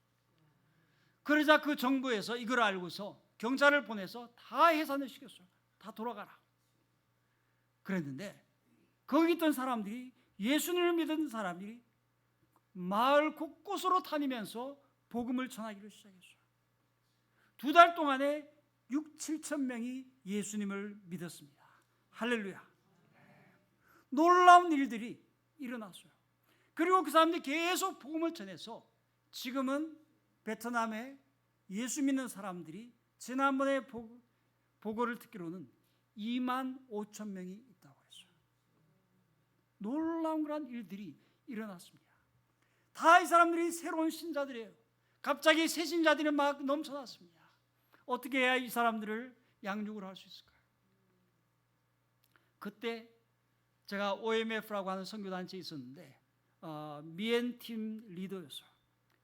그러자 그 정부에서 이걸 알고서 경찰을 보내서 다 해산을 시켰어요. 다 돌아가라. 그랬는데 거기 있던 사람들이, 예수님을 믿은 사람들이 마을 곳곳으로 다니면서 복음을 전하기를 시작했어요. 2달 동안에 6,7천 명이 예수님을 믿었습니다. 할렐루야. 놀라운 일들이 일어났어요. 그리고 그 사람들이 계속 복음을 전해서 지금은 베트남에 예수 믿는 사람들이 지난번에 보고를 듣기로는 2만 5천 명이 있다고 그랬어요. 놀라운 그런 일들이 일어났습니다. 다 이 사람들이 새로운 신자들이에요. 갑자기 새 신자들이 막 넘쳐났습니다. 어떻게 해야 이 사람들을 양육을 할 수 있을까요? 그때 제가 OMF라고 하는 선교단체에 있었는데 미엔 팀 리더였어요.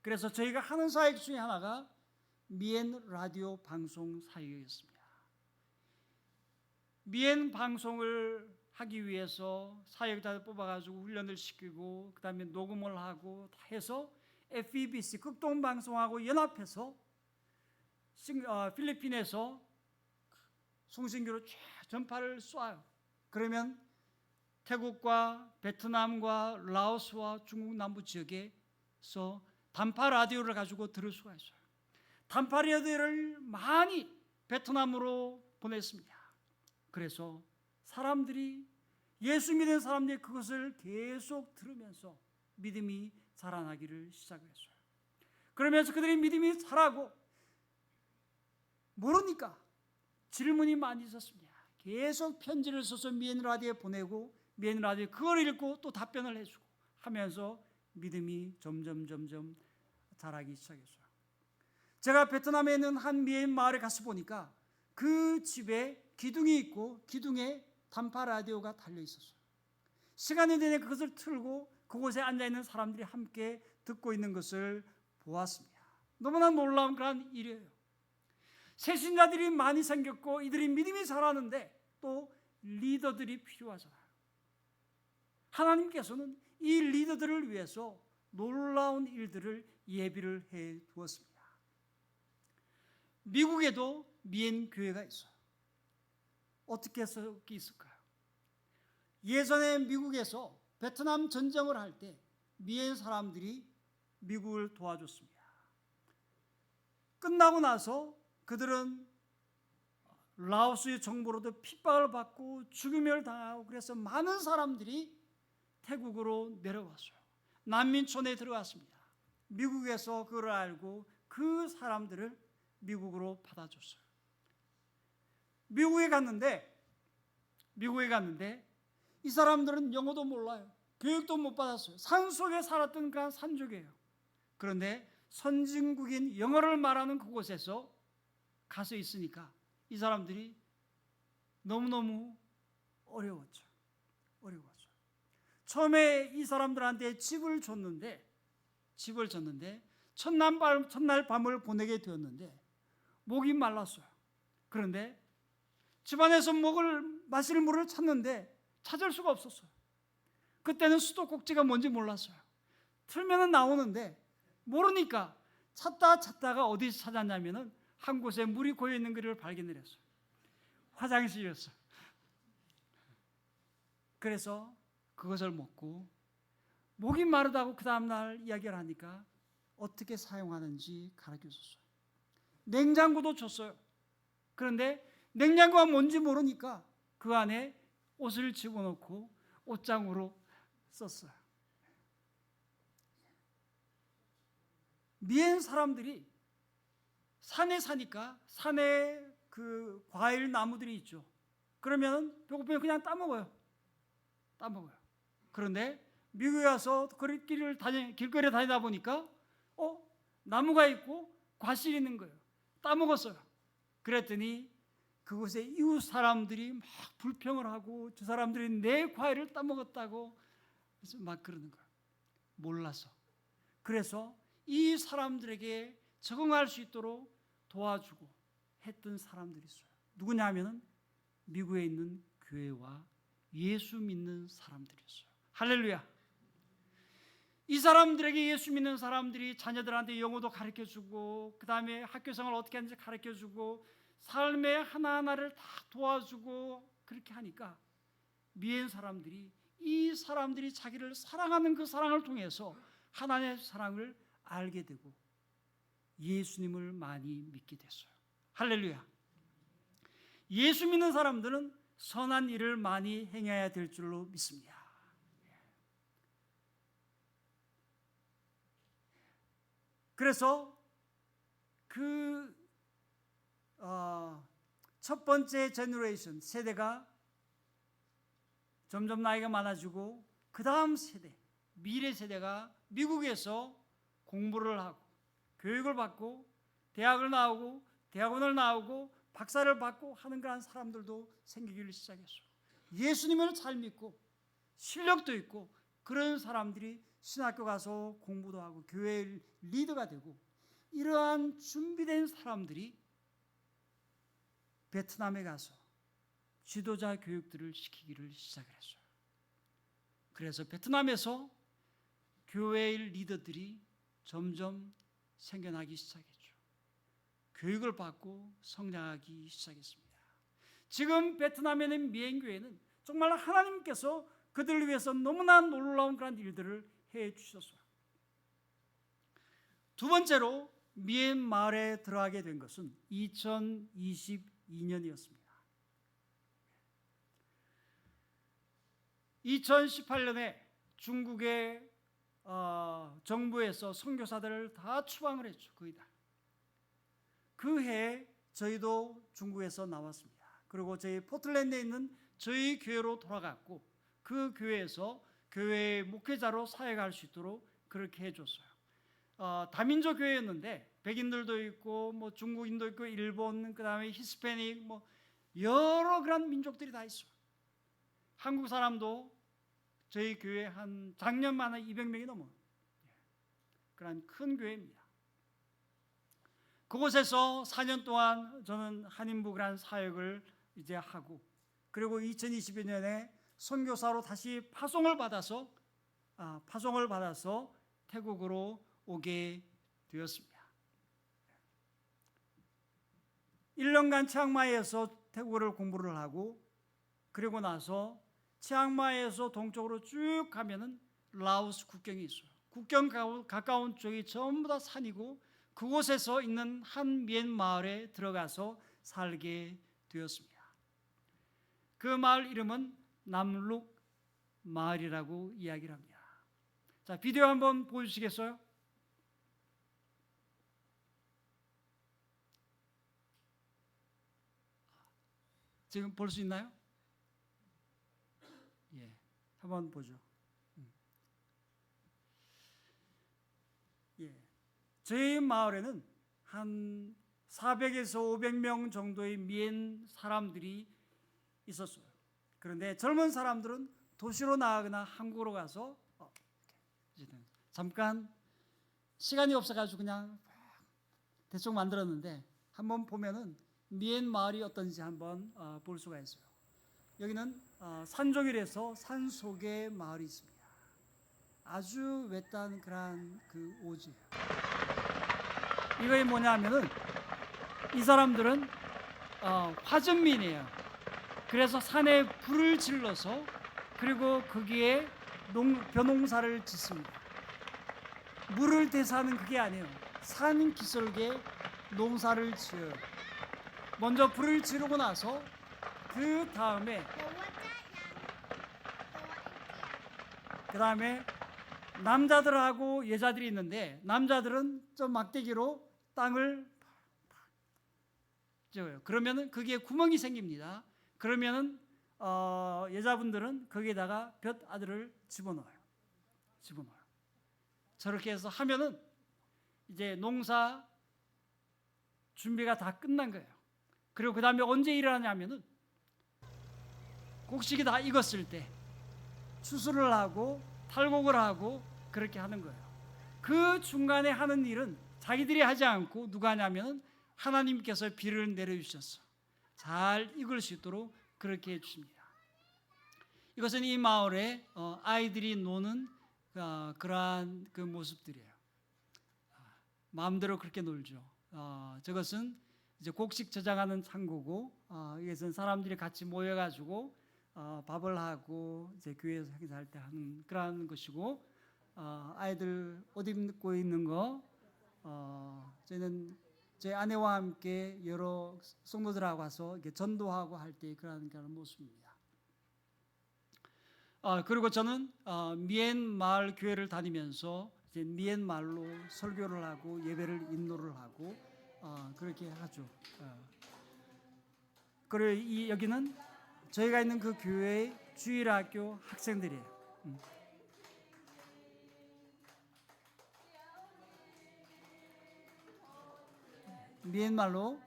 그래서 저희가 하는 사역 중에 하나가 미엔 라디오 방송 사역이었습니다. 미엔 방송을 하기 위해서 사역자들 뽑아가지고 훈련을 시키고 그 다음에 녹음을 하고 다 해서 FEBC 극동방송하고 연합해서 필리핀에서 송신교로 쫙 전파를 쏴요. 그러면 태국과 베트남과 라오스와 중국 남부 지역에서 단파 라디오를 가지고 들을 수가 있어요. 단파 라디오를 많이 베트남으로 보냈습니다. 그래서 사람들이 예수 믿는 사람들이 그것을 계속 들으면서 믿음이 자라나기를 시작했어요. 그러면서 그들이 믿음이 자라고 모르니까 질문이 많이 있었습니다. 계속 편지를 써서 미엔 라디오에 보내고 미엔 라디오에 그걸 읽고 또 답변을 해주고 하면서 믿음이 점점 자라기 시작했어요. 제가 베트남에 있는 한 미엔 마을에 가서 보니까 그 집에 기둥이 있고 기둥에 단파 라디오가 달려 있었어요. 시간이 되니 그것을 틀고 그곳에 앉아있는 사람들이 함께 듣고 있는 것을 보았습니다. 너무나 놀라운 그런 일이에요. 새신자들이 많이 생겼고 이들이 믿음이 자라는데 또 리더들이 필요하잖아요. 하나님께서는 이 리더들을 위해서 놀라운 일들을 예비를 해 두었습니다. 미국에도 미엔 교회가 있어요. 어떻게 해서 있을까요? 예전에 미국에서 베트남 전쟁을 할 때 미엔 사람들이 미국을 도와줬습니다. 끝나고 나서 그들은 라오스의 정부로도 핍박을 받고 죽임을 당하고 그래서 많은 사람들이 태국으로 내려왔어요. 난민촌에 들어갔습니다. 미국에서 그걸 알고 그 사람들을 미국으로 받아줬어요. 미국에 갔는데 이 사람들은 영어도 몰라요. 교육도 못 받았어요. 산속에 살았던 그런 산족이에요. 그런데 선진국인 영어를 말하는 그곳에서 가서 있으니까 이 사람들이 너무너무 어려웠죠. 처음에 이 사람들한테 집을 줬는데 첫날 밤을 보내게 되었는데 목이 말랐어요. 그런데 집안에서 마실 물을 찾는데 찾을 수가 없었어요. 그때는 수도꼭지가 뭔지 몰랐어요. 틀면은 나오는데 모르니까 찾다가 어디서 찾았냐면은 한 곳에 물이 고여 있는 것을 발견을 했어요. 화장실이었어요. 그래서 그것을 먹고 목이 마르다고 그 다음날 이야기를 하니까 어떻게 사용하는지 가르쳐줬어요. 냉장고도 줬어요. 그런데 냉장고가 뭔지 모르니까 그 안에 옷을 집어넣고 옷장으로 썼어요. 미엔 사람들이 산에 사니까 산에 그 과일 나무들이 있죠. 그러면 배고프면 그냥 따먹어요. 그런데 미국에 와서 길거리에 다니다 보니까 나무가 있고 과실이 있는 거예요. 따먹었어요. 그랬더니 그곳에 이웃 사람들이 막 불평을 하고 저 사람들이 내 과일을 따먹었다고 그래서 막 그러는 거예요. 몰라서. 그래서 이 사람들에게 적응할 수 있도록 도와주고 했던 사람들이 있어요. 누구냐 하면은 미국에 있는 교회와 예수 믿는 사람들이었어요. 할렐루야. 이 사람들에게 예수 믿는 사람들이 자녀들한테 영어도 가르쳐주고 그 다음에 학교생활 어떻게 하는지 가르쳐주고 삶의 하나하나를 다 도와주고 그렇게 하니까 미엔 사람들이 이 사람들이 자기를 사랑하는 그 사랑을 통해서 하나님의 사랑을 알게 되고 예수님을 많이 믿게 됐어요. 할렐루야. 예수 믿는 사람들은 선한 일을 많이 행해야 될 줄로 믿습니다. 그래서 첫 번째 제너레이션 세대가 점점 나이가 많아지고 그 다음 세대 미래 세대가 미국에서 공부를 하고 교육을 받고 대학을 나오고 대학원을 나오고 박사를 받고 하는 그런 사람들도 생기기를 시작했어요. 예수님을 잘 믿고 실력도 있고 그런 사람들이 신학교 가서 공부도 하고 교회 리더가 되고 이러한 준비된 사람들이 베트남에 가서 지도자 교육들을 시키기를 시작했어요. 그래서 베트남에서 교회의 리더들이 점점 생겨나기 시작했죠. 교육을 받고 성장하기 시작했습니다. 지금 베트남에는 미엔교회는 정말 하나님께서 그들을 위해서 너무나 놀라운 그런 일들을 해 주셨어요. 두 번째로 미엔 마을에 들어가게 된 것은 2022년이었습니다. 2018년에 중국의 정부에서 선교사들을 다 추방을 했죠. 거의 다. 그 해에 저희도 중국에서 나왔습니다. 그리고 저희 포틀랜드에 있는 저희 교회로 돌아갔고 그 교회에서 교회의 목회자로 사역할 수 있도록 그렇게 해줬어요. 다민족 교회였는데 백인들도 있고 뭐 중국인도 있고 일본 그다음에 히스패닉 뭐 여러 그런 민족들이 다 있어요. 한국 사람도 저희 교회 한 작년만 한 200명이 넘어요. 그런 큰 교회입니다. 그곳에서 4년 동안 저는 한인부 그런 사역을 이제 하고 그리고 2022년에 선교사로 다시 파송을 받아서 태국으로 오게 되었습니다. 1년간 치앙마이에서 태국어를 공부를 하고 그리고 나서 치앙마이에서 동쪽으로 쭉 가면은 라오스 국경이 있어요. 국경 가까운 쪽이 전부 다 산이고 그곳에서 있는 한 미엔 마을에 들어가서 살게 되었습니다. 그 마을 이름은 남룩 마을이라고 이야기를 합니다. 자, 비디오 한번 보여주시겠어요? 지금 볼 수 있나요? 예, 한번 보죠. 예, 저희 마을에는 한 400에서 500명 정도의 미엔 사람들이 있었어요. 그런데 젊은 사람들은 도시로 나가거나 한국으로 가서 잠깐 시간이 없어가지고 그냥 대충 만들었는데 한번 보면은 미엔 마을이 어떤지 한번 볼 수가 있어요. 여기는 산종일에서 산속에 마을이 있습니다. 아주 외딴 그런 그 오지예요. 이거이 뭐냐면은 이 사람들은 화전민이에요. 그래서 산에 불을 질러서 그리고 거기에 벼농사를 짓습니다. 물을 대사하는 그게 아니에요. 산 기슭에 농사를 지어요. 먼저 불을 지르고 나서 그 다음에 남자들하고 여자들이 있는데 남자들은 좀 막대기로 땅을 지어요. 그러면은 거기에 구멍이 생깁니다. 그러면은 여자분들은 거기에다가 볕아들을 집어넣어요. 저렇게 해서 하면은 이제 농사 준비가 다 끝난 거예요. 그리고 그 다음에 언제 일어나냐면은 곡식이 다 익었을 때 추수를 하고 탈곡을 하고 그렇게 하는 거예요. 그 중간에 하는 일은 자기들이 하지 않고 누가 하냐면 하나님께서 비를 내려주셔서 잘 익을 수 있도록 그렇게 해주십니다. 이것은 이 마을에 아이들이 노는 그러한 그 모습들이에요. 마음대로 그렇게 놀죠. 저것은 이제 곡식 저장하는 창고고 이것은 사람들이 같이 모여가지고 밥을 하고 이제 교회에서 행사할 때 하는 그러한 것이고 아이들 옷 입고 있는 거 저희는 제 아내와 함께 여러 성도들하고 와서 이렇게 전도하고 할 때 그런 모습입니다. 그리고 저는 미엔 마을 교회를 다니면서 이제 미엔 말로 설교를 하고 예배를 인도를 하고 그렇게 하죠. 그리고 여기는 저희가 있는 그 교회의 주일학교 학생들이에요. 미얀마로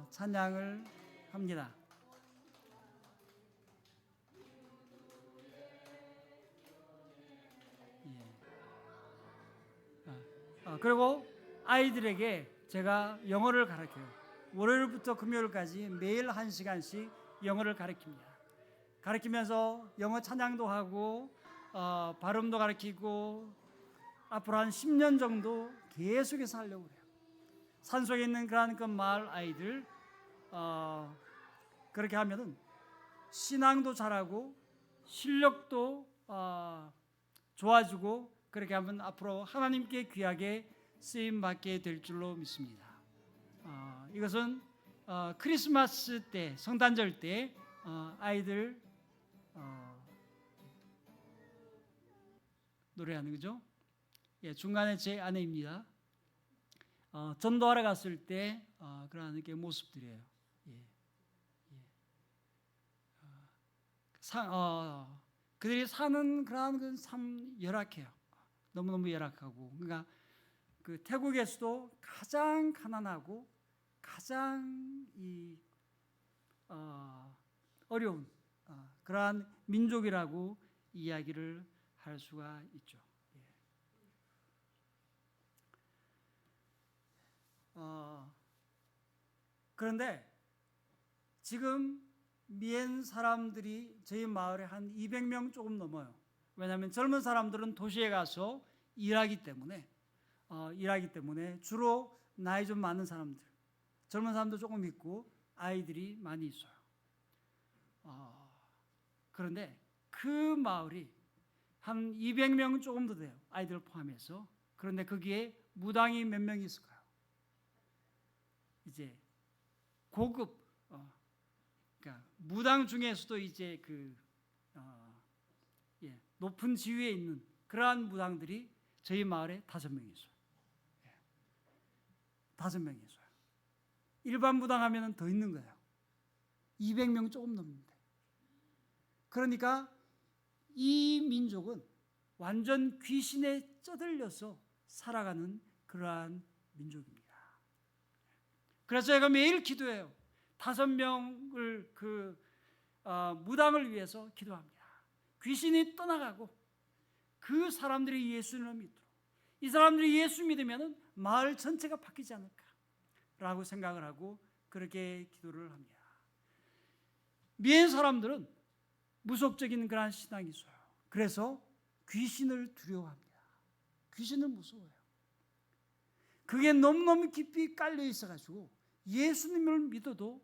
찬양을 합니다. 예. 그리고 아이들에게 제가 영어를 가르쳐요. 월요일부터 금요일까지 매일 1시간씩 영어를 가르칩니다. 가르치면서 영어 찬양도 하고 발음도 가르치고 앞으로 한 10년 정도 계속해서 하려고 해요. 산속에 있는 그러한 그 마을 아이들 그렇게 하면은 신앙도 잘하고 실력도 좋아지고 그렇게 하면 앞으로 하나님께 귀하게 쓰임 받게 될 줄로 믿습니다. 이것은 크리스마스 때, 성탄절 때 아이들 노래하는 거죠. 예, 중간에 제 아내입니다. 전도하러 갔을 때 그런 이렇게 모습들이에요. 예, 예. 그들이 사는 그런 건 참 열악해요. 너무너무 열악하고, 그러니까 그 태국에서도 가장 가난하고 가장 어려운 그러한 민족이라고 이야기를 할 수가 있죠. 그런데 지금 미엔 사람들이 저희 마을에 한 200명 조금 넘어요. 왜냐하면 젊은 사람들은 도시에 가서 일하기 때문에 주로 나이 좀 많은 사람들, 젊은 사람도 조금 있고 아이들이 많이 있어요. 그런데 그 마을이 한 200명 조금 더 돼요. 아이들 포함해서. 그런데 거기에 무당이 몇 명 있을까요? 이제 고급 그러니까 무당 중에서도 이제 높은 지위에 있는 그러한 무당들이 저희 마을에 5명 있어요. 5명 있어요. 일반 무당 하면은 더 있는 거예요. 200명 조금 넘는데. 그러니까 이 민족은 완전 귀신에 쩌들려서 살아가는 그러한 민족입니다. 그래서 제가 매일 기도해요. 5명을 무당을 위해서 기도합니다. 귀신이 떠나가고 그 사람들이 예수를 믿도록, 이 사람들이 예수 믿으면 마을 전체가 바뀌지 않을까라고 생각을 하고 그렇게 기도를 합니다. 미엔 사람들은 무속적인 그런 신앙이 있어요. 그래서 귀신을 두려워합니다. 귀신을 무서워해요. 그게 너무너무 깊이 깔려 있어가지고 예수님을 믿어도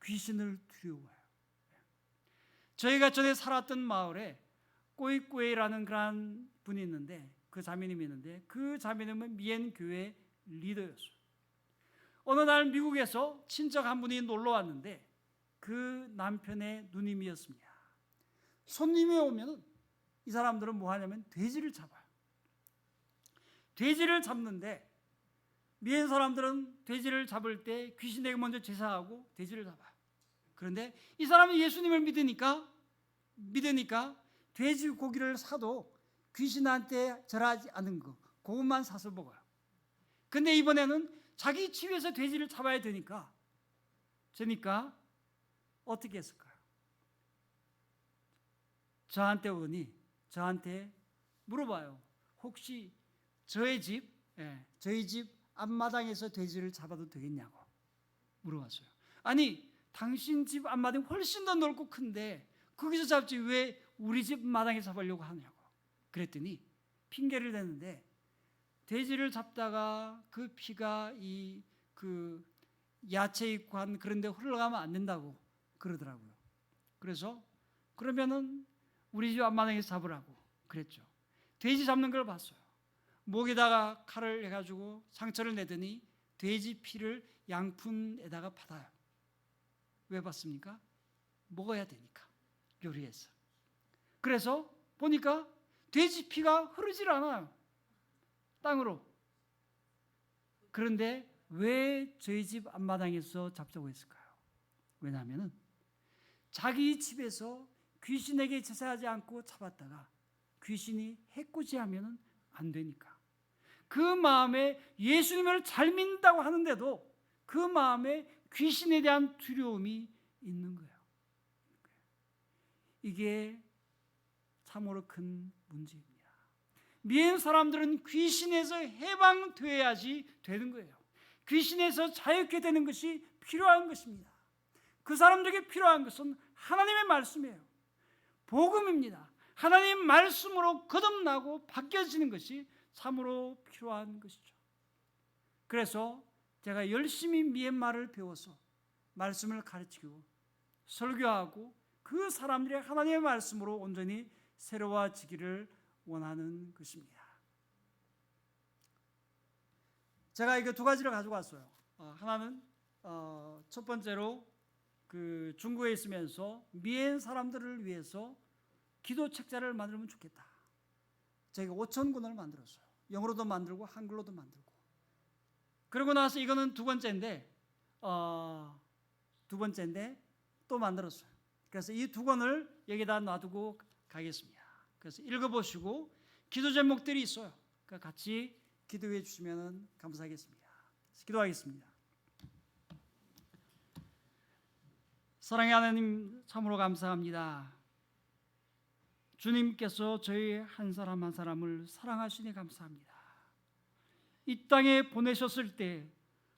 귀신을 두려워해요. 저희가 전에 살았던 마을에 꼬이꼬이라는 그런 분이 있는데, 그 자매님이 있는데, 그 자매님은 미엔 교회 리더였어요. 어느 날 미국에서 친척 한 분이 놀러 왔는데 그 남편의 누님이었습니다. 손님이 오면 이 사람들은 뭐 하냐면 돼지를 잡아요. 돼지를 잡는데 미엔 사람들은 돼지를 잡을 때 귀신에게 먼저 제사하고 돼지를 잡아요. 그런데 이 사람은 예수님을 믿으니까 돼지 고기를 사도 귀신한테 절하지 않은 거, 그것만 사서 먹어요. 근데 이번에는 자기 집에서 돼지를 잡아야 되니까 어떻게 했을까요? 저한테 오더니 저한테 물어봐요. 혹시 저희 집 앞마당에서 돼지를 잡아도 되겠냐고 물어봤어요. 아니, 당신 집 앞마당이 훨씬 더 넓고 큰데 거기서 잡지 왜 우리 집 마당에 잡으려고 하냐고. 그랬더니 핑계를 대는데 돼지를 잡다가 그 피가 그 야채 있고 한 그런 데 흘러가면 안 된다고 그러더라고요. 그래서 그러면은 우리 집 앞마당에서 잡으라고 그랬죠. 돼지 잡는 걸 봤어요. 목에다가 칼을 해가지고 상처를 내더니 돼지 피를 양푼에다가 받아요. 왜 받습니까? 먹어야 되니까, 요리해서. 그래서 보니까 돼지 피가 흐르질 않아요, 땅으로. 그런데 왜 저희 집 앞마당에서 잡자고 했을까요? 왜냐하면 자기 집에서 귀신에게 제사하지 않고 잡았다가 귀신이 해코지하면 안 되니까. 그 마음에 예수님을 잘 믿는다고 하는데도 그 마음에 귀신에 대한 두려움이 있는 거예요. 이게 참으로 큰 문제입니다. 미엔 사람들은 귀신에서 해방되어야지 되는 거예요. 귀신에서 자유케 되는 것이 필요한 것입니다. 그 사람들에게 필요한 것은 하나님의 말씀이에요. 복음입니다. 하나님 말씀으로 거듭나고 바뀌어지는 것이 참으로 필요한 것이죠. 그래서 제가 열심히 미얀마를 배워서 말씀을 가르치고 설교하고 그 사람들이 하나님의 말씀으로 온전히 새로워지기를 원하는 것입니다. 제가 이거 두 가지를 가지고 왔어요. 하나는 첫 번째로 그 중국에 있으면서 미얀 사람들을 위해서 기도 책자를 만들면 좋겠다. 제가 5,000권을 만들었어요. 영어로도 만들고 한글로도 만들고. 그러고 나서 이거는 두 번째인데 또 만들었어요. 그래서 이 두 권을 여기다 놔두고 가겠습니다. 그래서 읽어보시고 기도 제목들이 있어요. 그러니까 같이 기도해 주시면 감사하겠습니다. 기도하겠습니다. 사랑의 하나님, 참으로 감사합니다. 주님께서 저희 한 사람 한 사람을 사랑하시니 감사합니다. 이 땅에 보내셨을 때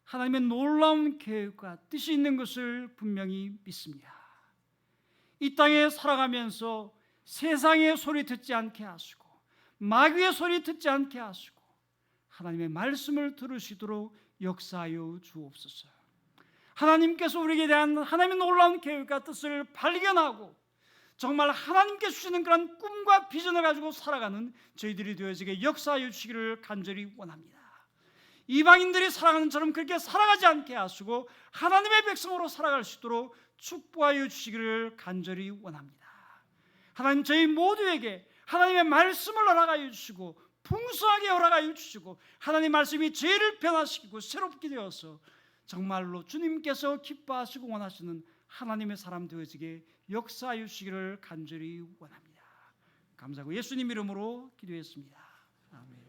하나님의 놀라운 계획과 뜻이 있는 것을 분명히 믿습니다. 이 땅에 살아가면서 세상의 소리 듣지 않게 하시고 마귀의 소리 듣지 않게 하시고 하나님의 말씀을 들으시도록 역사하여 주옵소서. 하나님께서 우리에게 대한 하나님의 놀라운 계획과 뜻을 발견하고 정말 하나님께 주시는 그런 꿈과 비전을 가지고 살아가는 저희들이 되어지게 역사하여 주시기를 간절히 원합니다. 이방인들이 살아가는 처럼 그렇게 살아가지 않게 하시고 하나님의 백성으로 살아갈 수 있도록 축복하여 주시기를 간절히 원합니다. 하나님, 저희 모두에게 하나님의 말씀을 허락하여 주시고 풍성하게 허락하여 주시고 하나님 말씀이 죄를 변화시키고 새롭게 되어서 정말로 주님께서 기뻐하시고 원하시는 하나님의 사람 되어지게 역사하여 주시기를 간절히 원합니다. 감사하고 예수님 이름으로 기도했습니다. 아멘.